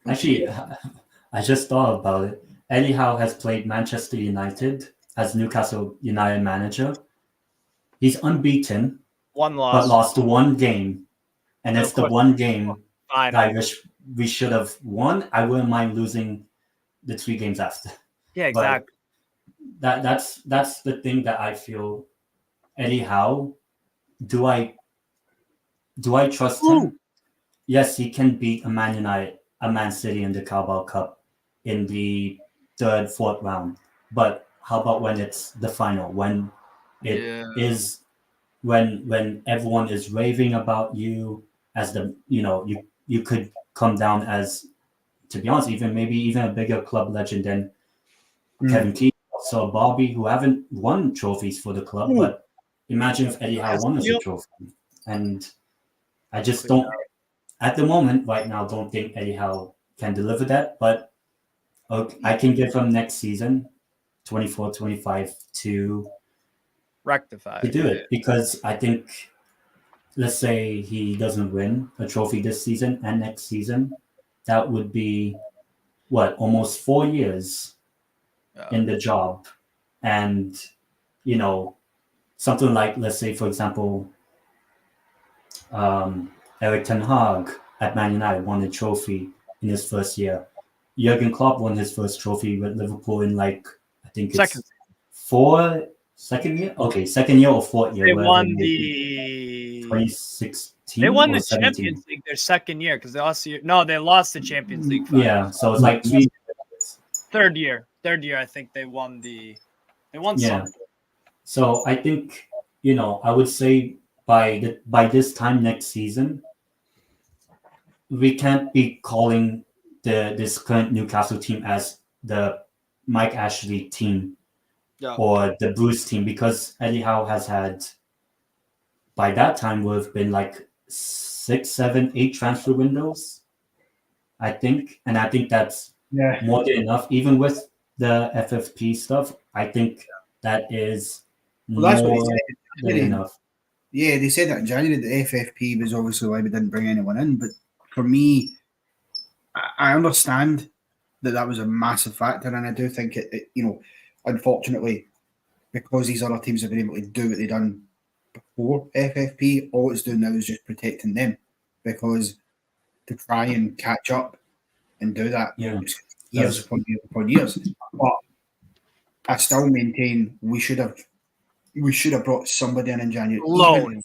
Actually, I just thought about it. Eddie Howe has played Manchester United as Newcastle United manager. He's unbeaten, One but loss. lost one game. And And it's of the course, one game Fine. that I wish we should have won. I wouldn't mind losing the 3 games after. Yeah, exactly. That's the thing that I feel. Eddie Howe, do I trust him? Yes, he can beat a Man United, a Man City in the Carabao Cup in the 3rd, 4th round. But how about when it's the final? When it is when everyone is raving about you as the you could come down as, to be honest, maybe even a bigger club legend than Kevin Keegan or Sir Bobby, who haven't won trophies for the club. But imagine if Eddie Howe won us a trophy. And I just don't, at the moment, right now, don't think Eddie Howe can deliver that. But I can give him next season, 24-25, to Rectify. to do it, because I think, let's say he doesn't win a trophy this season and next season, that would be almost 4 years in the job. And something like, let's say, for example, Eric Ten Hag at Man United won a trophy in his first year. Jurgen Klopp won his first trophy with Liverpool in, like, I think it's second year or 4th year. They won the 2016. They won or the 17. Champions League their second year because they lost. They lost the Champions League. Yeah, so it's like 3 Third year, I think they won the. They won something. So I think I would say by this time next season, we can't be calling this current Newcastle team as the Mike Ashley team or the Bruce team, because Eddie Howe has had, by that time, would have been like 6, 7, 8 transfer windows, I think. And I think that's more than enough. Even with the FFP stuff, I think that is that's more what than enough. Yeah, they said that in January. The FFP was obviously why we didn't bring anyone in. But for me, I understand that was a massive factor. And I do think it unfortunately, because these other teams have been able to do what they've done before FFP, all it's doing now is just protecting them, because to try and catch up and do that years upon years. But I still maintain we should have brought somebody in January. Loan.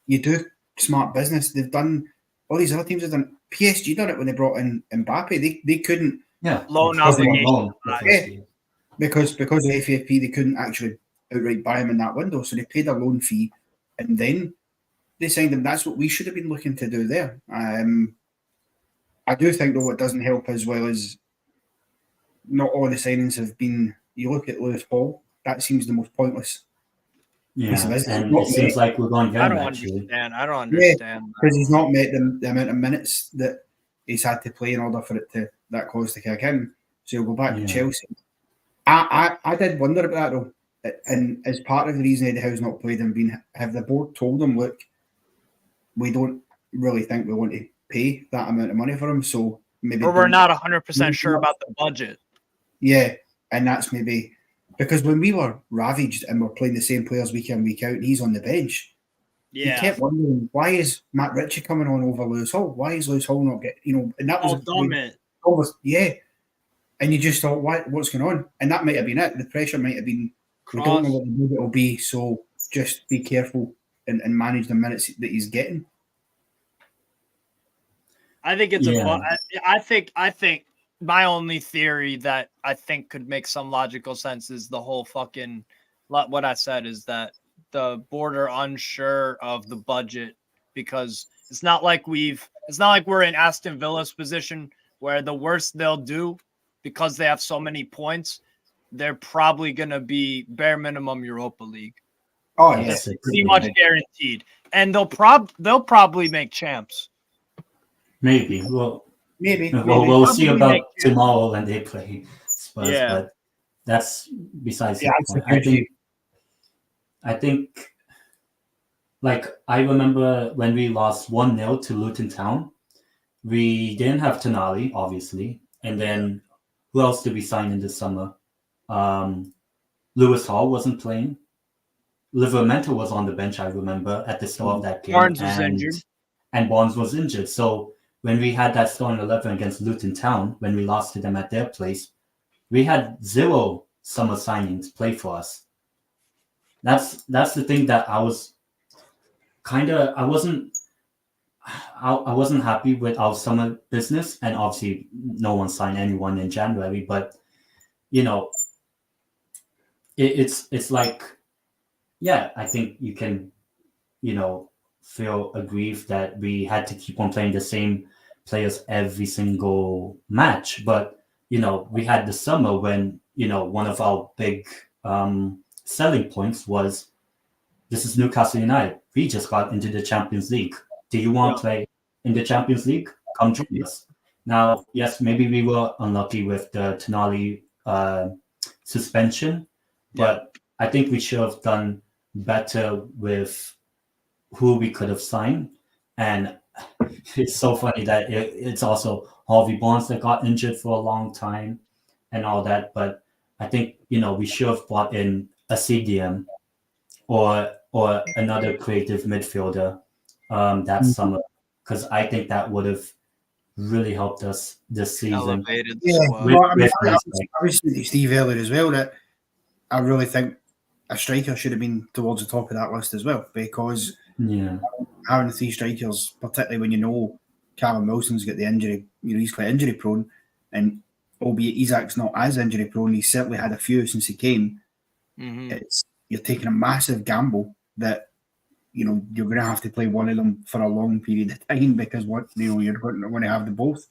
You do smart business. They've done, all these other teams have done. PSG done it when they brought in Mbappe. They couldn't loan obligation. Because of the FFP, they couldn't actually outright buy him in that window. So they paid a loan fee and then they signed him. That's what we should have been looking to do there. I do think, though, it doesn't help as well as not all the signings have been. You look at Lewis Hall, that seems the most pointless. Yeah, and it seems like we're going I very don't actually. understand. I don't understand. Because he's not met the amount of minutes that he's had to play in order for it to that close to kick in. So he'll go back to Chelsea. I did wonder about that though, and as part of the reason Eddie Howe's not played him, have the board told him, look, we don't really think we want to pay that amount of money for him, so maybe or we're not 100% sure about the budget. Yeah, and that's maybe because when we were ravaged and we're playing the same players week in, week out, and he's on the bench, you kept wondering, why is Matt Ritchie coming on over Lewis Hall? Why is Lewis Hall not getting, and that was and you just thought, what's going on? And that might have been it. The pressure might have been, we don't know what the move it'll be, so just be careful and manage the minutes that he's getting. I think it's I think my only theory that I think could make some logical sense is the whole fucking what I said is that the board are unsure of the budget because it's not like we're in Aston Villa's position where the worst they'll do because they have so many points, they're probably going to be bare minimum Europa League. Oh, yes, it's pretty much guaranteed, and they'll probably make champs. Maybe. Well, we'll see about tomorrow when they play Spurs, but that's besides the point. I think, like, I remember when we lost 1-0 to Luton Town, we didn't have Tonali, obviously, and then who else did we sign in the summer? Lewis Hall wasn't playing. Livramento was on the bench, I remember, at the start of that game. Barnes was injured. And Barnes was injured. So when we had that starting 11 against Luton Town, when we lost to them at their place, we had 0 summer signings play for us. That's the thing that I was I wasn't happy with our summer business, and obviously no one signed anyone in January, but it's like, I think you can feel aggrieved that we had to keep on playing the same players every single match, but we had the summer when one of our big selling points was, this is Newcastle United, we just got into the Champions League. Do you want to play in the Champions League? Come join us. Now, yes, maybe we were unlucky with the Tonali suspension, but I think we should have done better with who we could have signed. And it's so funny that it's also Harvey Barnes that got injured for a long time and all that. But I think, we should have brought in a CDM or another creative midfielder that summer, because I think that would have really helped us this season. I was saying to Steve earlier as well that I really think a striker should have been towards the top of that list as well, because having 3 strikers, particularly when Callum Wilson's got the injury, he's quite injury prone, and albeit Isak's not as injury prone, he's certainly had a few since he came. You're taking a massive gamble that you're going to have to play one of them for a long period of time, because you're going to have them both.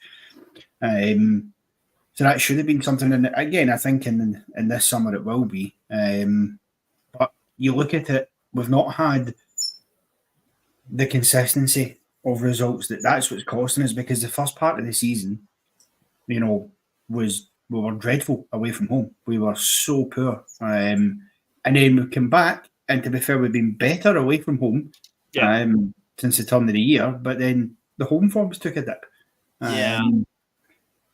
So that should have been something. And again, I think in this summer it will be. But you look at it, we've not had the consistency of results. That's what's costing us, because the first part of the season, was we were dreadful away from home. We were so poor. And then we come back, and to be fair, we've been better away from home since the turn of the year. But then the home forms took a dip. And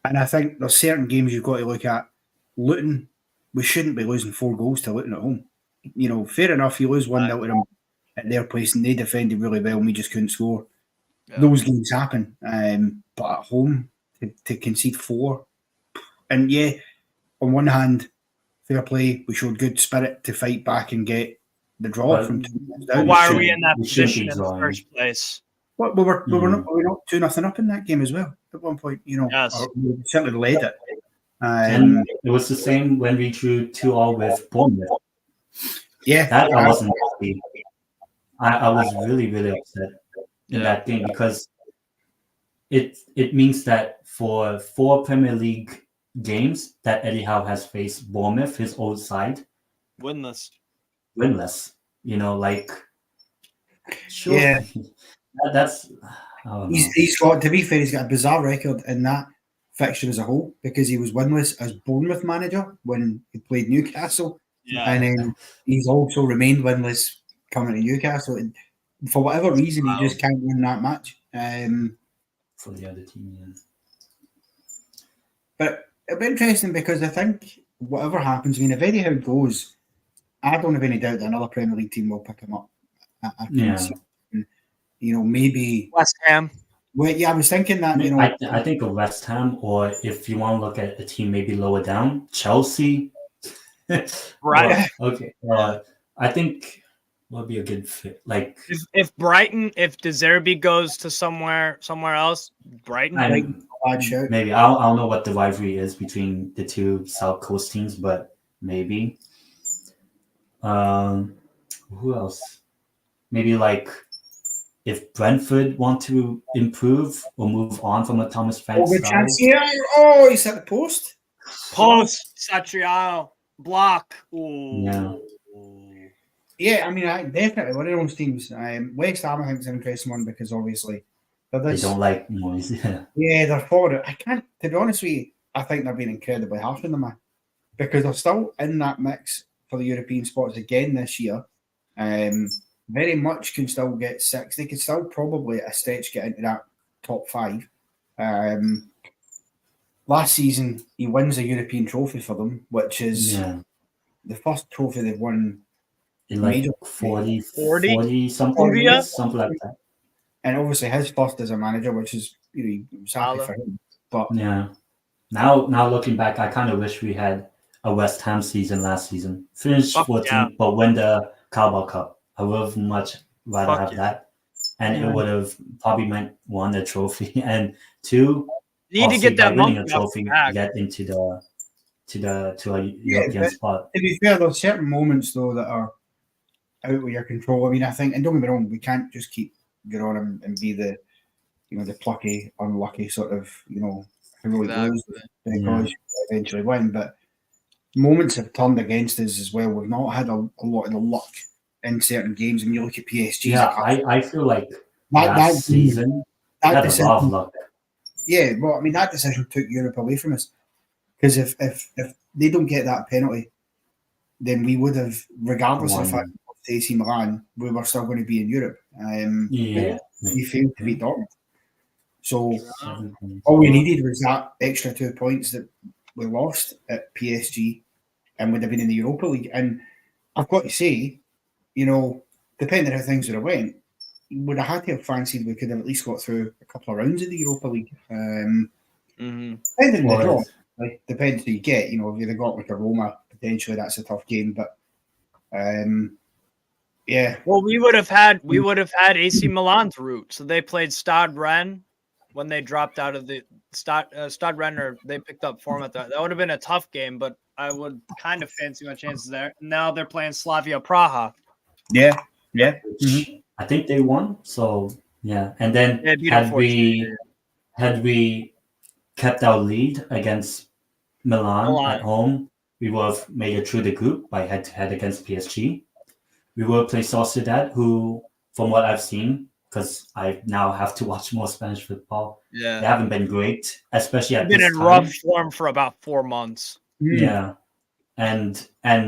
I think there's certain games you've got to look at. Luton, we shouldn't be losing 4 goals to Luton at home. Fair enough, you lose 1-0 to them at their place, and they defended really well, and we just couldn't score. Those games happen. But at home, to concede 4. And on one hand, fair play, we showed good spirit to fight back and get the draw from 2 down. Why are we in that position in the first place? Well, we were not 2-0 up in that game as well at one point. We certainly led it. And it was the same when we drew 2-2 with Bournemouth. That I wasn't happy. I was really, really upset in that game, because it means that for 4 Premier League games that Eddie Howe has faced Bournemouth, his old side, Winless. You know, like sure, Yeah. that's I don't know. He's got, to be fair, he's got a bizarre record in that fixture as a whole because he was winless as Bournemouth manager when he played Newcastle, and then he's also remained winless coming to Newcastle. And for whatever reason, he just can't win that match. For the other team, yeah. But it'll be interesting because I think whatever happens, I mean, if Eddie Howe goes, I don't have any doubt that another Premier League team will pick him up. You know, maybe West Ham. Well, yeah, I was thinking that. You know, I think of West Ham, or if you want to look at a team maybe lower down, Chelsea. Right. Okay. I think would be a good fit. Like if Brighton, if De Zerbi goes to somewhere else, Brighton. Maybe I don't know what the rivalry is between the two South Coast teams, but maybe. Who else? Maybe like if Brentford want to improve or move on from a Thomas Frank style. Oh, he's at the post. Satriano block. Ooh. Yeah. Yeah, I mean, definitely one of those teams. West Ham, I think, is an interesting one because obviously they don't like noise. Yeah, they're forward. I can't, to be honest with you, I think they're being incredibly harsh on them, because they're still in that mix for the European spots again this year. Very much can still get 6. They could still probably at a stretch get into that top 5. Last season, he wins a European trophy for them, which is the first trophy they've won in like 40 something years, something like that. And obviously his first as a manager, which is, he was happy for him. But yeah, now looking back, I kind of wish we had a West Ham season last season. Finished 14th, but win the Carabao Cup. I would have much rather have that, and it would have probably meant 1, a trophy, and 2, you need to get that winning a trophy to get into to a European spot. To be fair, there's certain moments though that are out of your control. I mean, I think, and don't get me wrong, we can't just keep going on and be the the plucky, unlucky sort of heroic lose because eventually win. But moments have turned against us as well. We've not had a lot of the luck in certain games. And you look at PSG. Yeah, I feel like that season had a lot of luck. Yeah, well, I mean, that decision took Europe away from us. Because if they don't get that penalty, then we would have, regardless of the fact of AC Milan, we were still going to be in Europe. We failed to beat Dortmund. So all we needed was that extra 2 points that we lost at PSG and would have been in the Europa League. And I've got to say, depending on how things would have went, would have had to have fancied we could have at least got through a couple of rounds of the Europa League. Depending on the draw. Like, depends who you get. If you'd got like a Roma, potentially that's a tough game. But yeah. Well, we would have had AC Milan's route. So they played Stade Rennes when they dropped out of the Stade Rennes, or they picked up form at that. That would have been a tough game, but I would kind of fancy my chances there. Now they're playing Slavia Praha. Yeah. I think they won. So yeah, and then had we kept our lead against Milan at home, we would have made it through the group by head-to-head against PSG. We will play Sociedad, who, from what I've seen, because I now have to watch more Spanish football, they haven't been great, especially at this time. Been in rough form for about 4 months. Yeah, and now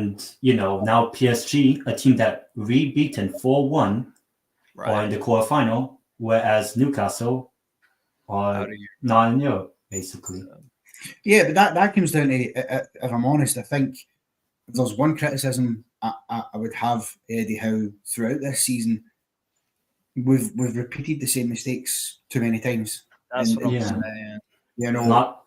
PSG, a team that we beaten 4-1, are in the quarterfinal, whereas Newcastle are not in Europe, basically. Yeah, but that comes down to, if I'm honest, I think if there's one criticism I would have Eddie Howe throughout this season, we've repeated the same mistakes too many times. That's what I'm saying.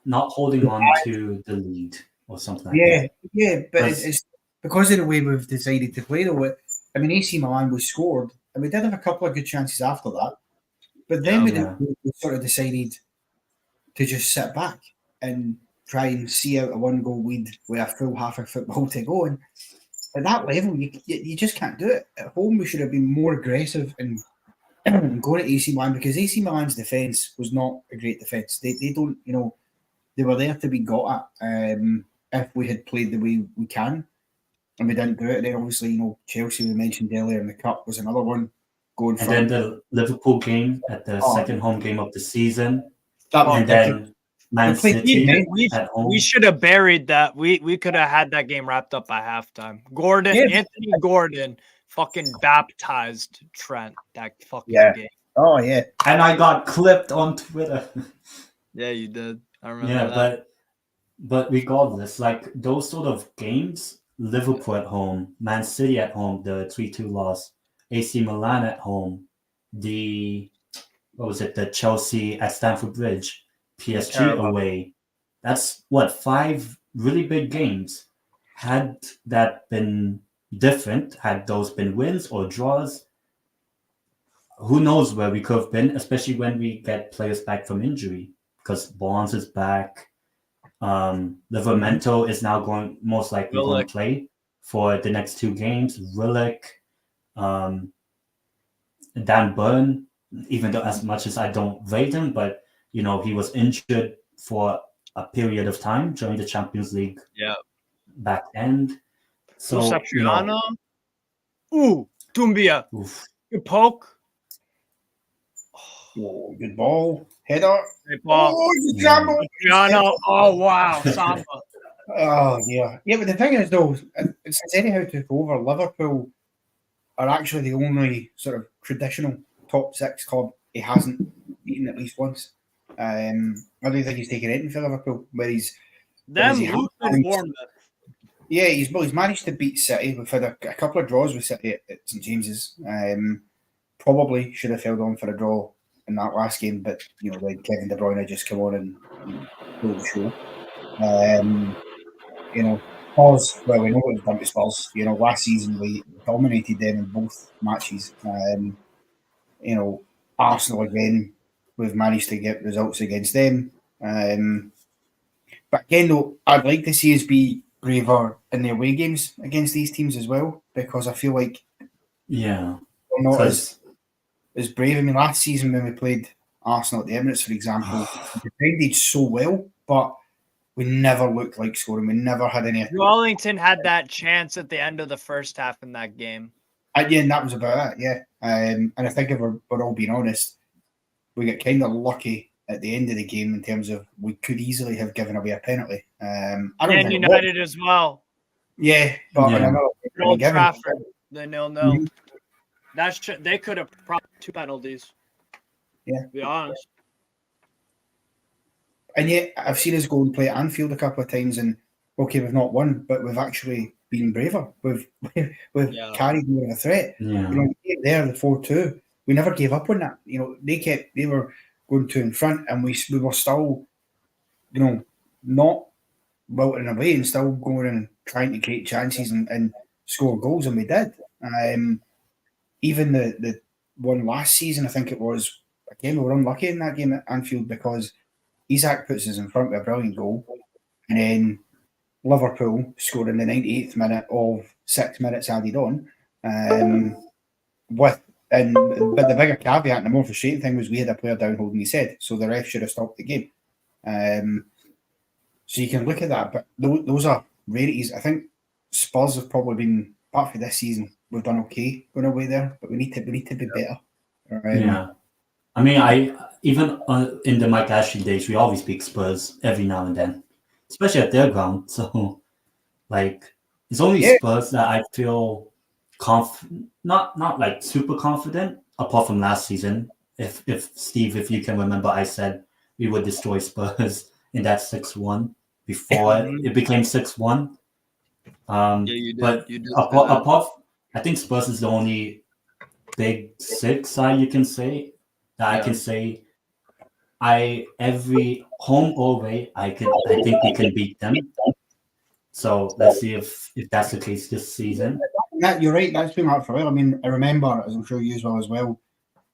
Not holding on to the lead or something like that. Yeah, but it's because of the way we've decided to play though. I mean, AC Milan was scored, and we did have a couple of good chances after that. But then we sort of decided to just sit back and try and see out a 1-goal lead with a full half of football to go. And at that level, you just can't do it. At home, we should have been more aggressive and going at AC Milan, because AC Milan's defence was not a great defence. They don't, they were there to be got at if we had played the way we can. and we didn't do it. And then obviously, Chelsea we mentioned earlier in the cup was another one going. And then the Liverpool game at the second home game of the season, and then Man City at home. We should have buried that. We could have had that game wrapped up by halftime. Anthony Gordon fucking baptized Trent that fucking game. Oh yeah, and I got clipped on Twitter. Yeah, you did. I remember that. But regardless, like those sort of games, Liverpool at home, Man City at home, the 3-2 loss, AC Milan at home, the Chelsea at Stamford Bridge, PSG away. That's 5 really big games. Had that been different, had those been wins or draws, who knows where we could have been, especially when we get players back from injury, because Barnes is back. Livramento is now most likely going to play for the next 2 games. Willock, Dan Burn, even though as much as I don't rate him, but he was injured for a period of time during the Champions League back end. So Satriano. Dumbia. Good poke. Oh, good ball. Header. Good ball. Oh, wow. Samba. Oh, yeah. Yeah, but the thing is, though, since anyhow took over, Liverpool are actually the only sort of traditional top 6 club he hasn't beaten at least once. I don't think he's taken anything for Liverpool, where he's... Yeah, he's managed to beat City. We've had a couple of draws with City at St James's. Probably should have held on for a draw in that last game, but when Kevin De Bruyne just come on and pull the show. Spurs, well, we know what we've done to Spurs. Last season we dominated them in both matches. Arsenal again, we've managed to get results against them. But again, though, I'd like to see us be braver in the away games against these teams as well, because I feel like we're not as brave. I mean, last season when we played Arsenal at the Emirates, for example, we defended so well, but we never looked like scoring. We never had any. Wellington had that chance at the end of the first half in that game. And that was about it, yeah. And I think if we're all being honest, we got kind of lucky at the end of the game in terms of we could easily have given away a penalty. And United as well. Yeah, but Old Trafford, the 0-0. They could have probably 2 penalties. Yeah, to be honest. And yet, I've seen us go and play at Anfield a couple of times, and okay, we've not won, but we've actually been braver. We've carried more of a threat. Yeah. There, the 4-2, we never gave up on that. They were going 2 in front, and we were still, not wilting away and still going and trying to create chances and score goals, and we did. Even the one last season, I think it was, again, we were unlucky in that game at Anfield because Isak puts us in front with a brilliant goal, and then Liverpool scored in the 98th minute of 6 minutes added on. But the bigger caveat and the more frustrating thing was we had a player down holding his head, so the ref should have stopped the game. So you can look at that, but those are rarities. I think Spurs have probably been, apart from this season, we've done okay going away there, but we need to be better. Yeah. I mean, even in the Mike Ashley days, we always beat Spurs every now and then, especially at their ground. So, it's only Spurs that I feel not like super confident, apart from last season. If Steve, if you can remember, I said we would destroy Spurs in that 6-1 before it became 6-1. You did. But apart, I think Spurs is the only big 6 side you can say that I can say every home or away I think we can beat them. So let's see if that's the case this season. You're right. That's been hard for a while. I mean, I remember, as I'm sure you as well,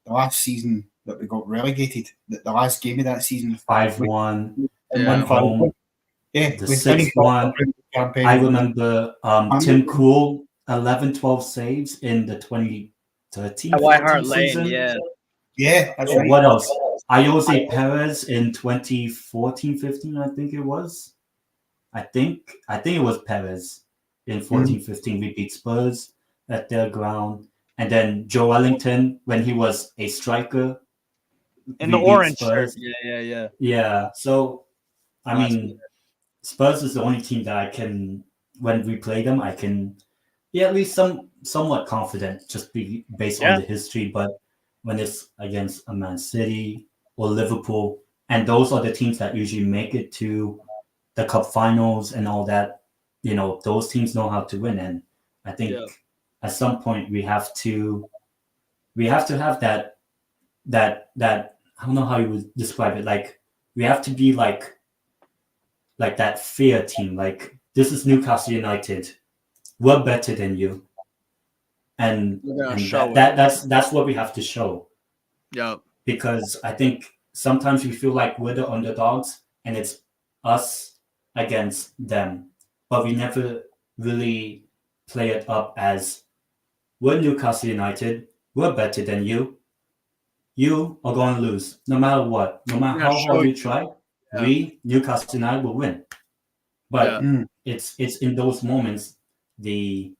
the last season that we got relegated, the last game of that season, 5-1 at home. Yeah, the 6-1. I remember Tim Krul 11-12 saves in the 2013 White Hart season. Lane, yeah, that's right. What else? Jose Perez in 2014-15, I think it was. I think it was Perez In 14-15, we beat Spurs at their ground. And then Joe Wellington, when he was a striker, In we the beat orange shirt. Spurs. Yeah. Yeah. So, I Last mean, minute. Spurs is the only team that I can, when we play them, I can be at least somewhat confident, just based on the history. But when it's against a Man City or Liverpool, and those are the teams that usually make it to the cup finals and all that, those teams know how to win. And I think at some point we have to have that I don't know how you would describe it. Like we have to be like that fear team. Like this is Newcastle United. We're better than you. And that's what we have to show. Yeah. Because I think sometimes we feel like we're the underdogs and it's us against them. But we never really play it up as we're Newcastle United, we're better than you. You are going to lose no matter what. No matter how hard you try, we, Newcastle United, will win. But it's in those moments, the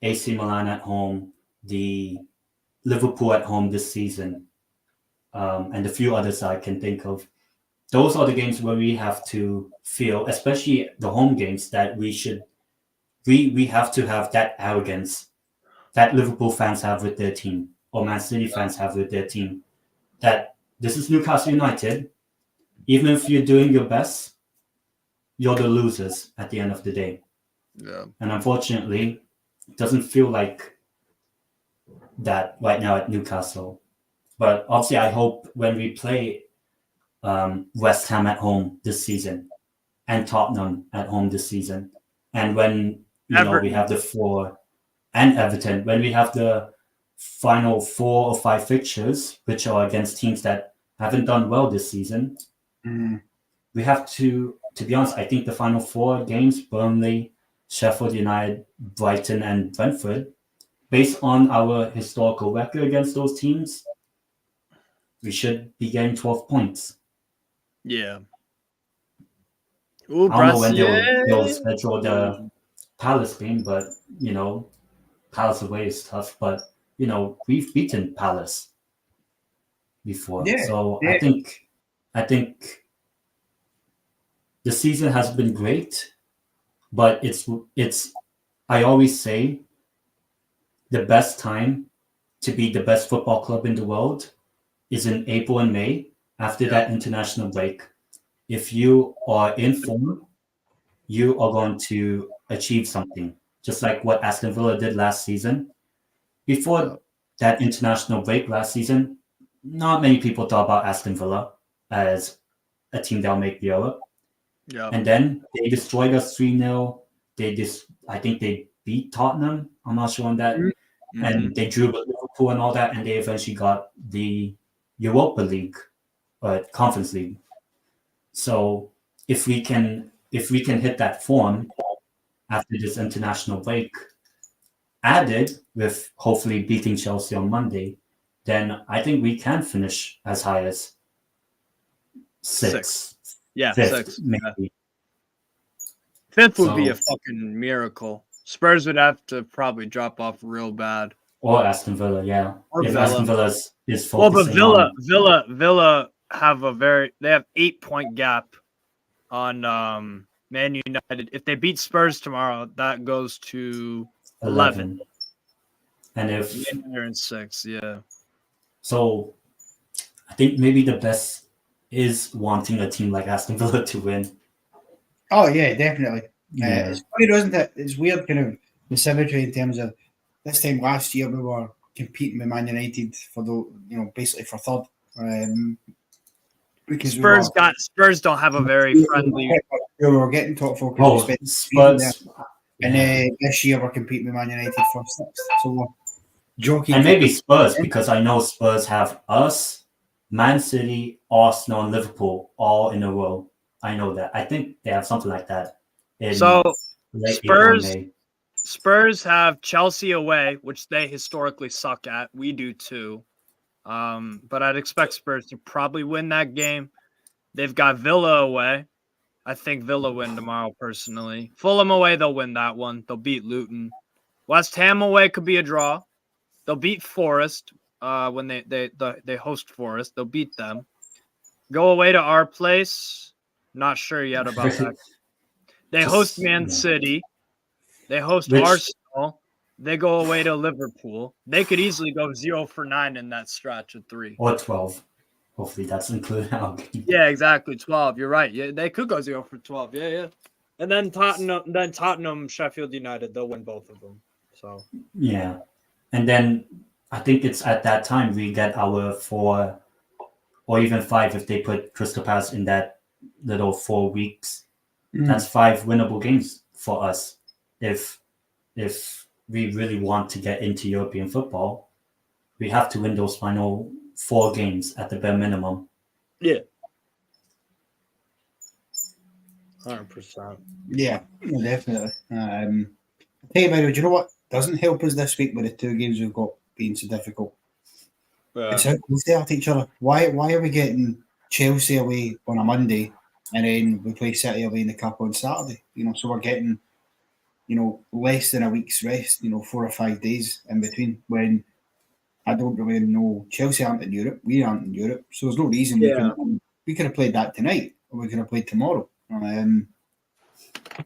AC Milan at home, the Liverpool at home this season, and a few others I can think of. Those are the games where we have to feel, especially the home games, that we have to have that arrogance that Liverpool fans have with their team or Man City fans have with their team. That this is Newcastle United. Even if you're doing your best, you're the losers at the end of the day. Yeah. And unfortunately, it doesn't feel like that right now at Newcastle. But obviously, I hope when we play West Ham at home this season and Tottenham at home this season, and when we have the 4 and Everton, when we have the final 4 or 5 fixtures, which are against teams that haven't done well this season, we have to be honest, I think the final 4 games, Burnley, Sheffield United, Brighton, and Brentford, based on our historical record against those teams, we should be getting 12 points. Yeah. Ooh, I don't know when they'll schedule the Palace game, but, Palace away is tough. But, we've beaten Palace before. So I think the season has been great, but it's I always say the best time to be the best football club in the world is in April and May after that international break. If you are in form, you are going to achieve something, just like what Aston Villa did last season. Before that international break last season, not many people thought about Aston Villa as a team that will make Europe. Yeah. And then they destroyed us 3-0. I think they beat Tottenham. I'm not sure on that. Mm-hmm. And they drew with Liverpool and all that, and they eventually got the Europa League, Conference League. So if we can hit that form after this international break, added with hopefully beating Chelsea on Monday, then I think we can finish as high as 6. Yeah, 5th, 6. maybe. 5th would be a fucking miracle. Spurs would have to probably drop off real bad. Or Aston Villa, yeah. Or if Villa. Aston Villa is focusing Villa have they have 8-point gap on Man United. If they beat Spurs tomorrow, that goes to 11. And if they're in 6, yeah. So I think maybe the best is wanting a team like Aston Villa to win. Oh yeah, definitely. Yeah. It's funny, doesn't it? It's weird, kind of the symmetry in terms of this time last year we were competing with Man United for basically for third. Because Spurs don't have a very friendly. We were getting top 4. Spurs. And this year we're competing with Man United for 6th. So we're joking. And maybe Spurs, because I know Spurs have us, Man City, Arsenal, and Liverpool all in a row. I know that. I think they have something like that. So Spurs have Chelsea away, which they historically suck at. We do too. But I'd expect Spurs to probably win that game. They've got Villa away. I think Villa win tomorrow, personally. Fulham away, they'll win that one. They'll beat Luton. West Ham away could be a draw. They'll beat Forest when they host Forest. They'll beat them. Go away to our place. Not sure yet about that. They host Man City. They host Arsenal. They go away to Liverpool. They could easily go 0-9 in that stretch of 3. Or 12. Hopefully that's included. Yeah, exactly. 12. You're right. Yeah, they could go 0-12. Yeah. And then Tottenham, Sheffield United, they'll win both of them. So yeah. And then I think it's at that time we get our 4 or even 5 if they put Crystal Palace in that little 4 weeks. That's 5 winnable games for us. If we really want to get into European football, we have to win those final 4 games at the bare minimum. Yeah. 100%. Yeah, definitely. I tell you, do you know what doesn't help us this week with the 2 games we've got being so difficult? It's how close they are to each other. Why are we getting Chelsea away on a Monday and then we play City away in the Cup on Saturday? So we're getting, less than a week's rest, 4 or 5 days in between, when I don't really know. Chelsea aren't in Europe. We aren't in Europe. So there's no reason we could have played that tonight, or we could have played tomorrow. And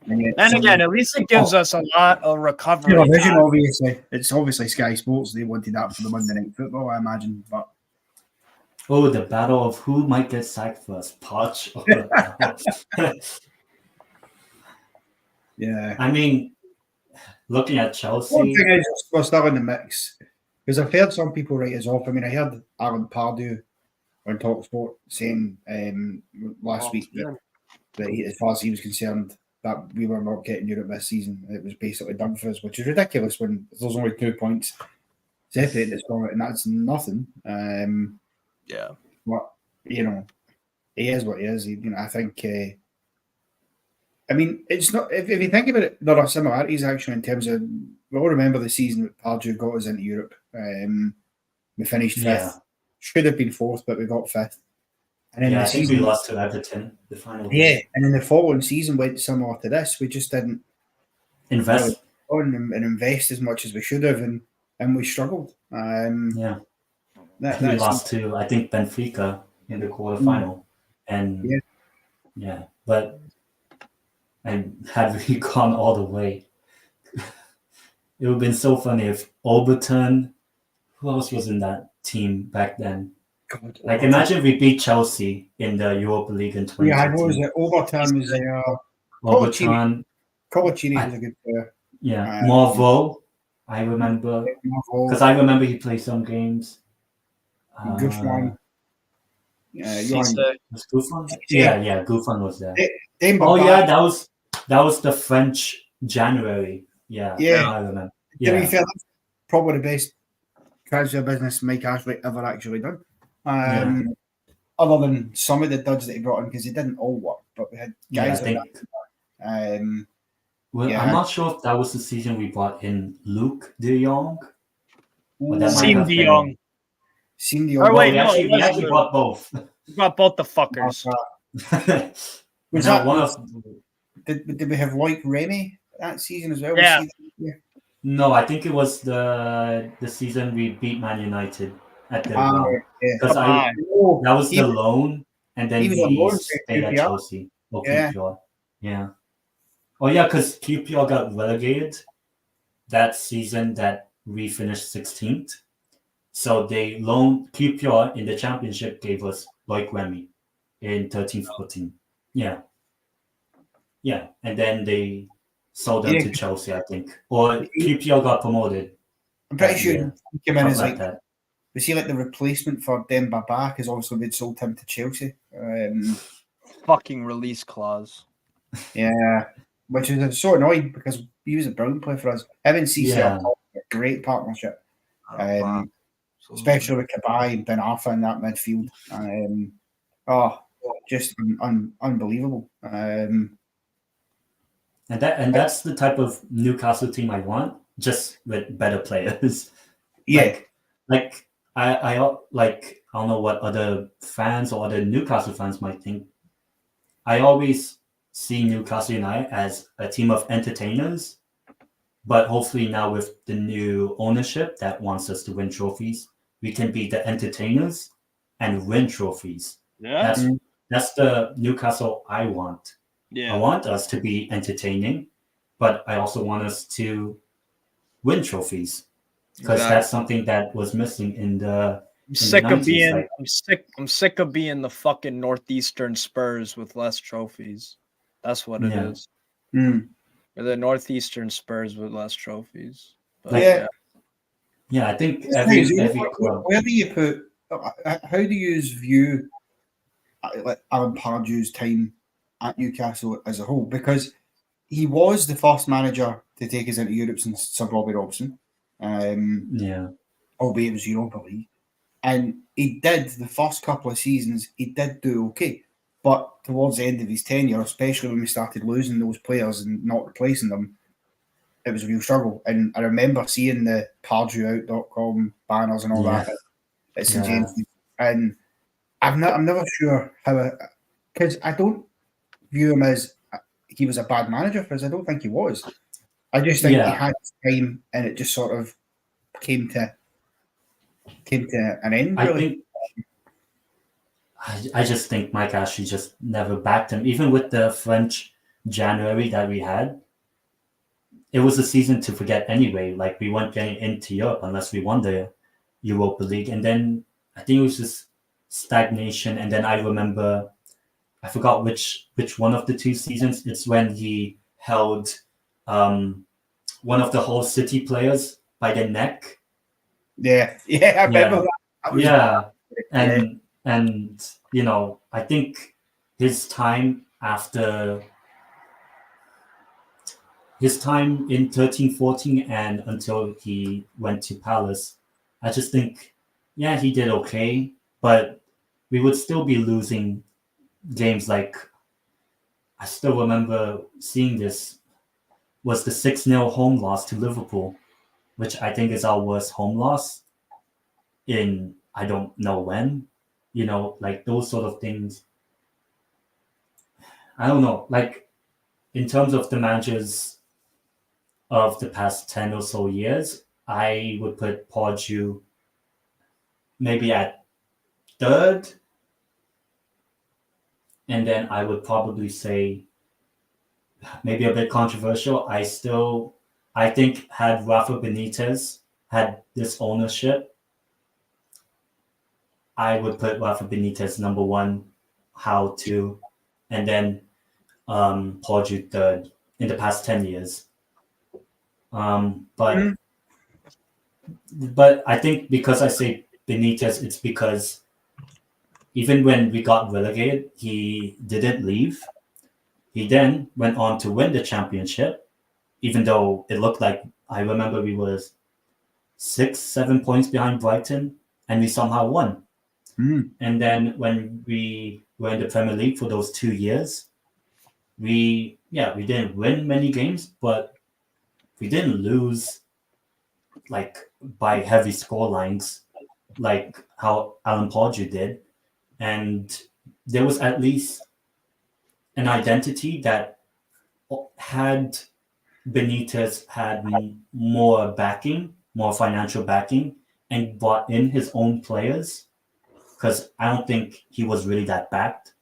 again, at least it gives us a lot of recovery. Vision, obviously. It's obviously Sky Sports. They wanted that for the Monday Night Football, I imagine. But the battle of who might get sacked first, Poch or yeah. I mean, looking at Chelsea, one thing is we're still in the mix, because I've heard some people write us off. I mean, I heard Alan Pardew on TalkSport saying last week that as far as he was concerned, that we were not getting Europe this season. It was basically done for us, which is ridiculous when there's only 2 points separated from it, and that's nothing. Yeah. But, he is what he is. I think... I mean, it's not... If you think about it, there are similarities, actually, in terms of... We all remember the season that Pardew got us into Europe. We finished 5th. Yeah. Should have been 4th, but we got 5th. And then I think we lost to Everton the final game. Yeah, and then the following season went similar to this. We just didn't invest and invest as much as we should have, and we struggled. We lost to, I think, Benfica in the quarterfinal, and but and had we gone all the way, it would have been so funny if Overton. Who else was in that team back then? God, like, imagine we beat Chelsea in the Europa League in 2020. Yeah, I know. Overton was there. Overton. Colaccini was a good player. Yeah, Morvo, I remember. Because I remember he played some games. Gouffran. Gouffran? Yeah, Gouffran was there. That was the French January. Yeah, I remember. To be fair, that's probably the best transfer business Mike Ashley ever actually done. Other than some of the duds that he brought in, because he didn't all work, but we had guys like that. I'm not sure if that was the season we brought in Luke De Jong. Siem De Jong. Oh, wait, we actually brought both. We got both the fuckers. Was that one of? Did we have Loic Remy that season as well? Yeah. No, I think it was the season we beat Man United at the because that was the loan, and then he stayed at Chelsea. Yeah. Oh yeah, because QPR got relegated that season that we finished 16th. So they loaned QPR in the championship, gave us Loic Remy in 13-14. Yeah. And then they sold them to Chelsea, I think. Or QPR got promoted. I'm pretty sure he came in as like that. Was he like the replacement for Demba Ba? Because obviously we'd sold him to Chelsea. Fucking release clause. Yeah. Which is so annoying because he was a brilliant player for us. Him and CC a great partnership. Especially with Cabaye and Ben Arfa in that midfield. Just unbelievable. And that's the type of Newcastle team I want, just with better players. Yeah. Like I don't know what other fans or other Newcastle fans might think. I always see Newcastle United as a team of entertainers, but hopefully now with the new ownership that wants us to win trophies, we can be the entertainers and win trophies. Yeah. That's the Newcastle I want. Yeah. I want us to be entertaining, but I also want us to win trophies because that's something that was missing in the. I'm sick of being. I'm sick of being the fucking Northeastern Spurs with less trophies. That's what it is. Or the Northeastern Spurs with less trophies. But, yeah, I think every club. Where do you put? How do you view like Alan Pardew's time at Newcastle as a whole? Because he was the first manager to take us into Europe since Sir Bobby Robson. Albeit it was Europa League. And he did, the first couple of seasons, he did do okay. But towards the end of his tenure, especially when we started losing those players and not replacing them, it was a real struggle. And I remember seeing the PardewOut.com banners and all that at St James's. And I'm never sure how, because I don't view him as he was a bad manager for us. I don't think he was. I just think he had time and it just sort of came to an end, really. I just think Mike Ashley just never backed him. Even with the French January that we had, it was a season to forget anyway. Like, we weren't getting into Europe unless we won the Europa League. And then I think it was just stagnation. And then I remember, I forgot which one of the two seasons. It's when he held one of the Hull City players by the neck. I remember that. And you know, I think his time in 13-14 and until he went to Palace, I just think, he did okay, but we would still be losing games. Like, I still remember seeing this was the 6-0 home loss to Liverpool, which I think is our worst home loss in I don't know when. You know, like those sort of things. I don't know. Like, in terms of the managers of the past 10 or so years, I would put Pardew maybe at third. And then I would probably say, maybe a bit controversial, I think had Rafa Benitez had this ownership, I would put Rafa Benitez number one, Howe two, and then Pardew third in the past 10 years. But I think because I say Benitez, it's because even when we got relegated, he didn't leave. He then went on to win the championship, even though it looked like, I remember we were 6-7 points behind Brighton, and we somehow won. And then when we were in the Premier League for those 2 years, we didn't win many games, but we didn't lose like by heavy score lines like how Alan Pardew did. And there was at least an identity that had Benitez had more backing, more financial backing, and brought in his own players, because I don't think he was really that backed.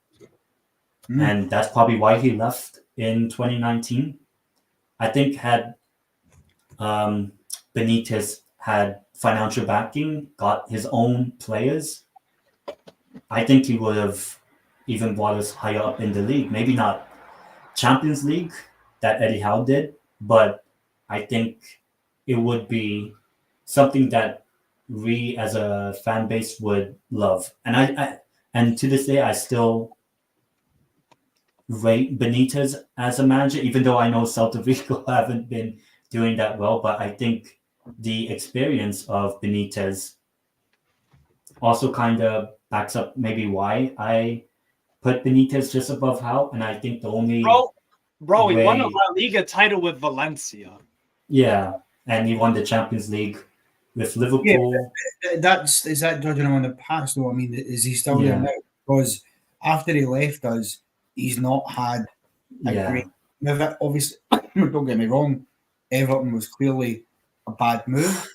And that's probably why he left in 2019. I think had Benitez had financial backing, got his own players, I think he would have even brought us higher up in the league. Maybe not Champions League that Eddie Howe did, but I think it would be something that we as a fan base would love. And to this day, I still rate Benitez as a manager, even though I know Celta Vigo haven't been doing that well. But I think the experience of Benitez also kind of backs up maybe why I put Benitez just above Howe. And I think the only bro, he won a La Liga title with Valencia. Yeah, and he won the Champions League with Liverpool. Yeah, is that judging him on the past though? I mean, is he still there now? Because after he left us, he's not had a great move. Obviously, don't get me wrong, Everton was clearly a bad move.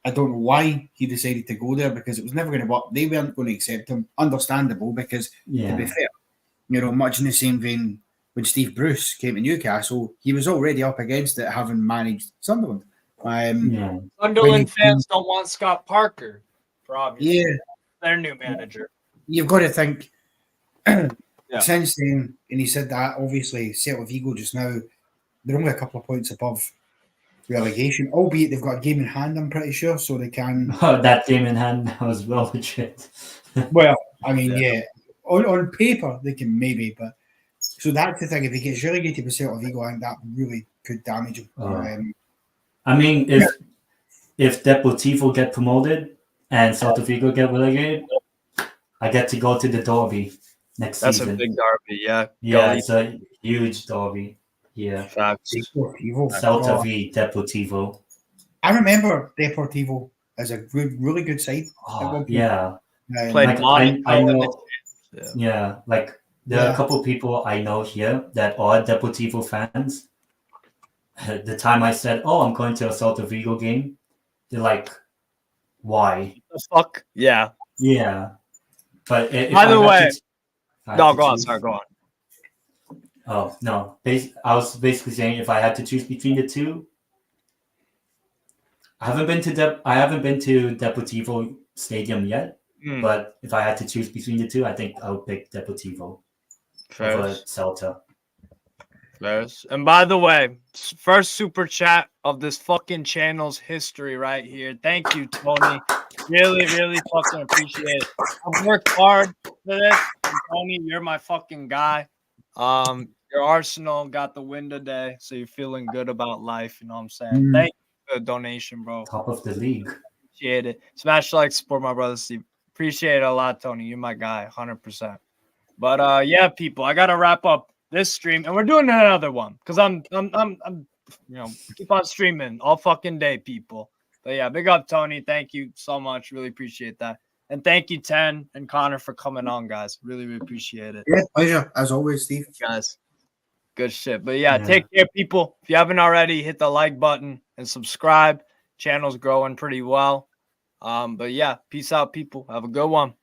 I don't know why he decided to go there because it was never going to work. They weren't going to accept him. Understandable because, to be fair, much in the same vein when Steve Bruce came to Newcastle, he was already up against it, having managed Sunderland. Sunderland fans don't want Scott Parker, for obvious. Their new manager. You've got to think since then, and he said that obviously Celta Vigo just now, they're only a couple of points above relegation, albeit they've got a game in hand, I'm pretty sure, so they can. Oh, that game in hand now as well, legit. Well, I mean, on paper they can maybe, but so that's the thing. If he gets relegated with Celta Vigo, I think that really could damage him. I mean, if Deportivo get promoted and Celta Vigo get relegated, I get to go to the derby next season. That's a big derby, yeah. Yeah, it's a huge derby. Yeah. Celta v Deportivo. I remember Deportivo as a really good side. Yeah. Played I know. Yeah, like there are a couple people I know here that are Deportivo fans. The time I said, "Oh, I'm going to a Celta Vigo game," they're like, "Why?" The fuck? Yeah. Yeah. But by the way, no, go on. Sorry, go on. Oh no! I was basically saying if I had to choose between the two, I haven't been to Deportivo Stadium yet. But if I had to choose between the two, I think I would pick Deportivo over Celta. And by the way, first super chat of this fucking channel's history right here. Thank you, Tony. Really, really fucking appreciate it. I've worked hard for this. And Tony, you're my fucking guy. Your Arsenal got the win today, so you're feeling good about life. You know what I'm saying? Thank you for the donation, bro. Top of the league. Appreciate it. Smash like, support my brother Steve. Appreciate it a lot, Tony. You're my guy, 100%. But yeah, people, I gotta wrap up this stream, and we're doing another one because I'm keep on streaming all fucking day, people. But yeah, big up, Tony. Thank you so much. Really appreciate that. And thank you, Ten and Connor, for coming on, guys. Really, really appreciate it. Yeah, pleasure as always, Steve. Guys, good shit. But yeah, take care, people. If you haven't already, hit the like button and subscribe. Channel's growing pretty well. But yeah, peace out, people. Have a good one.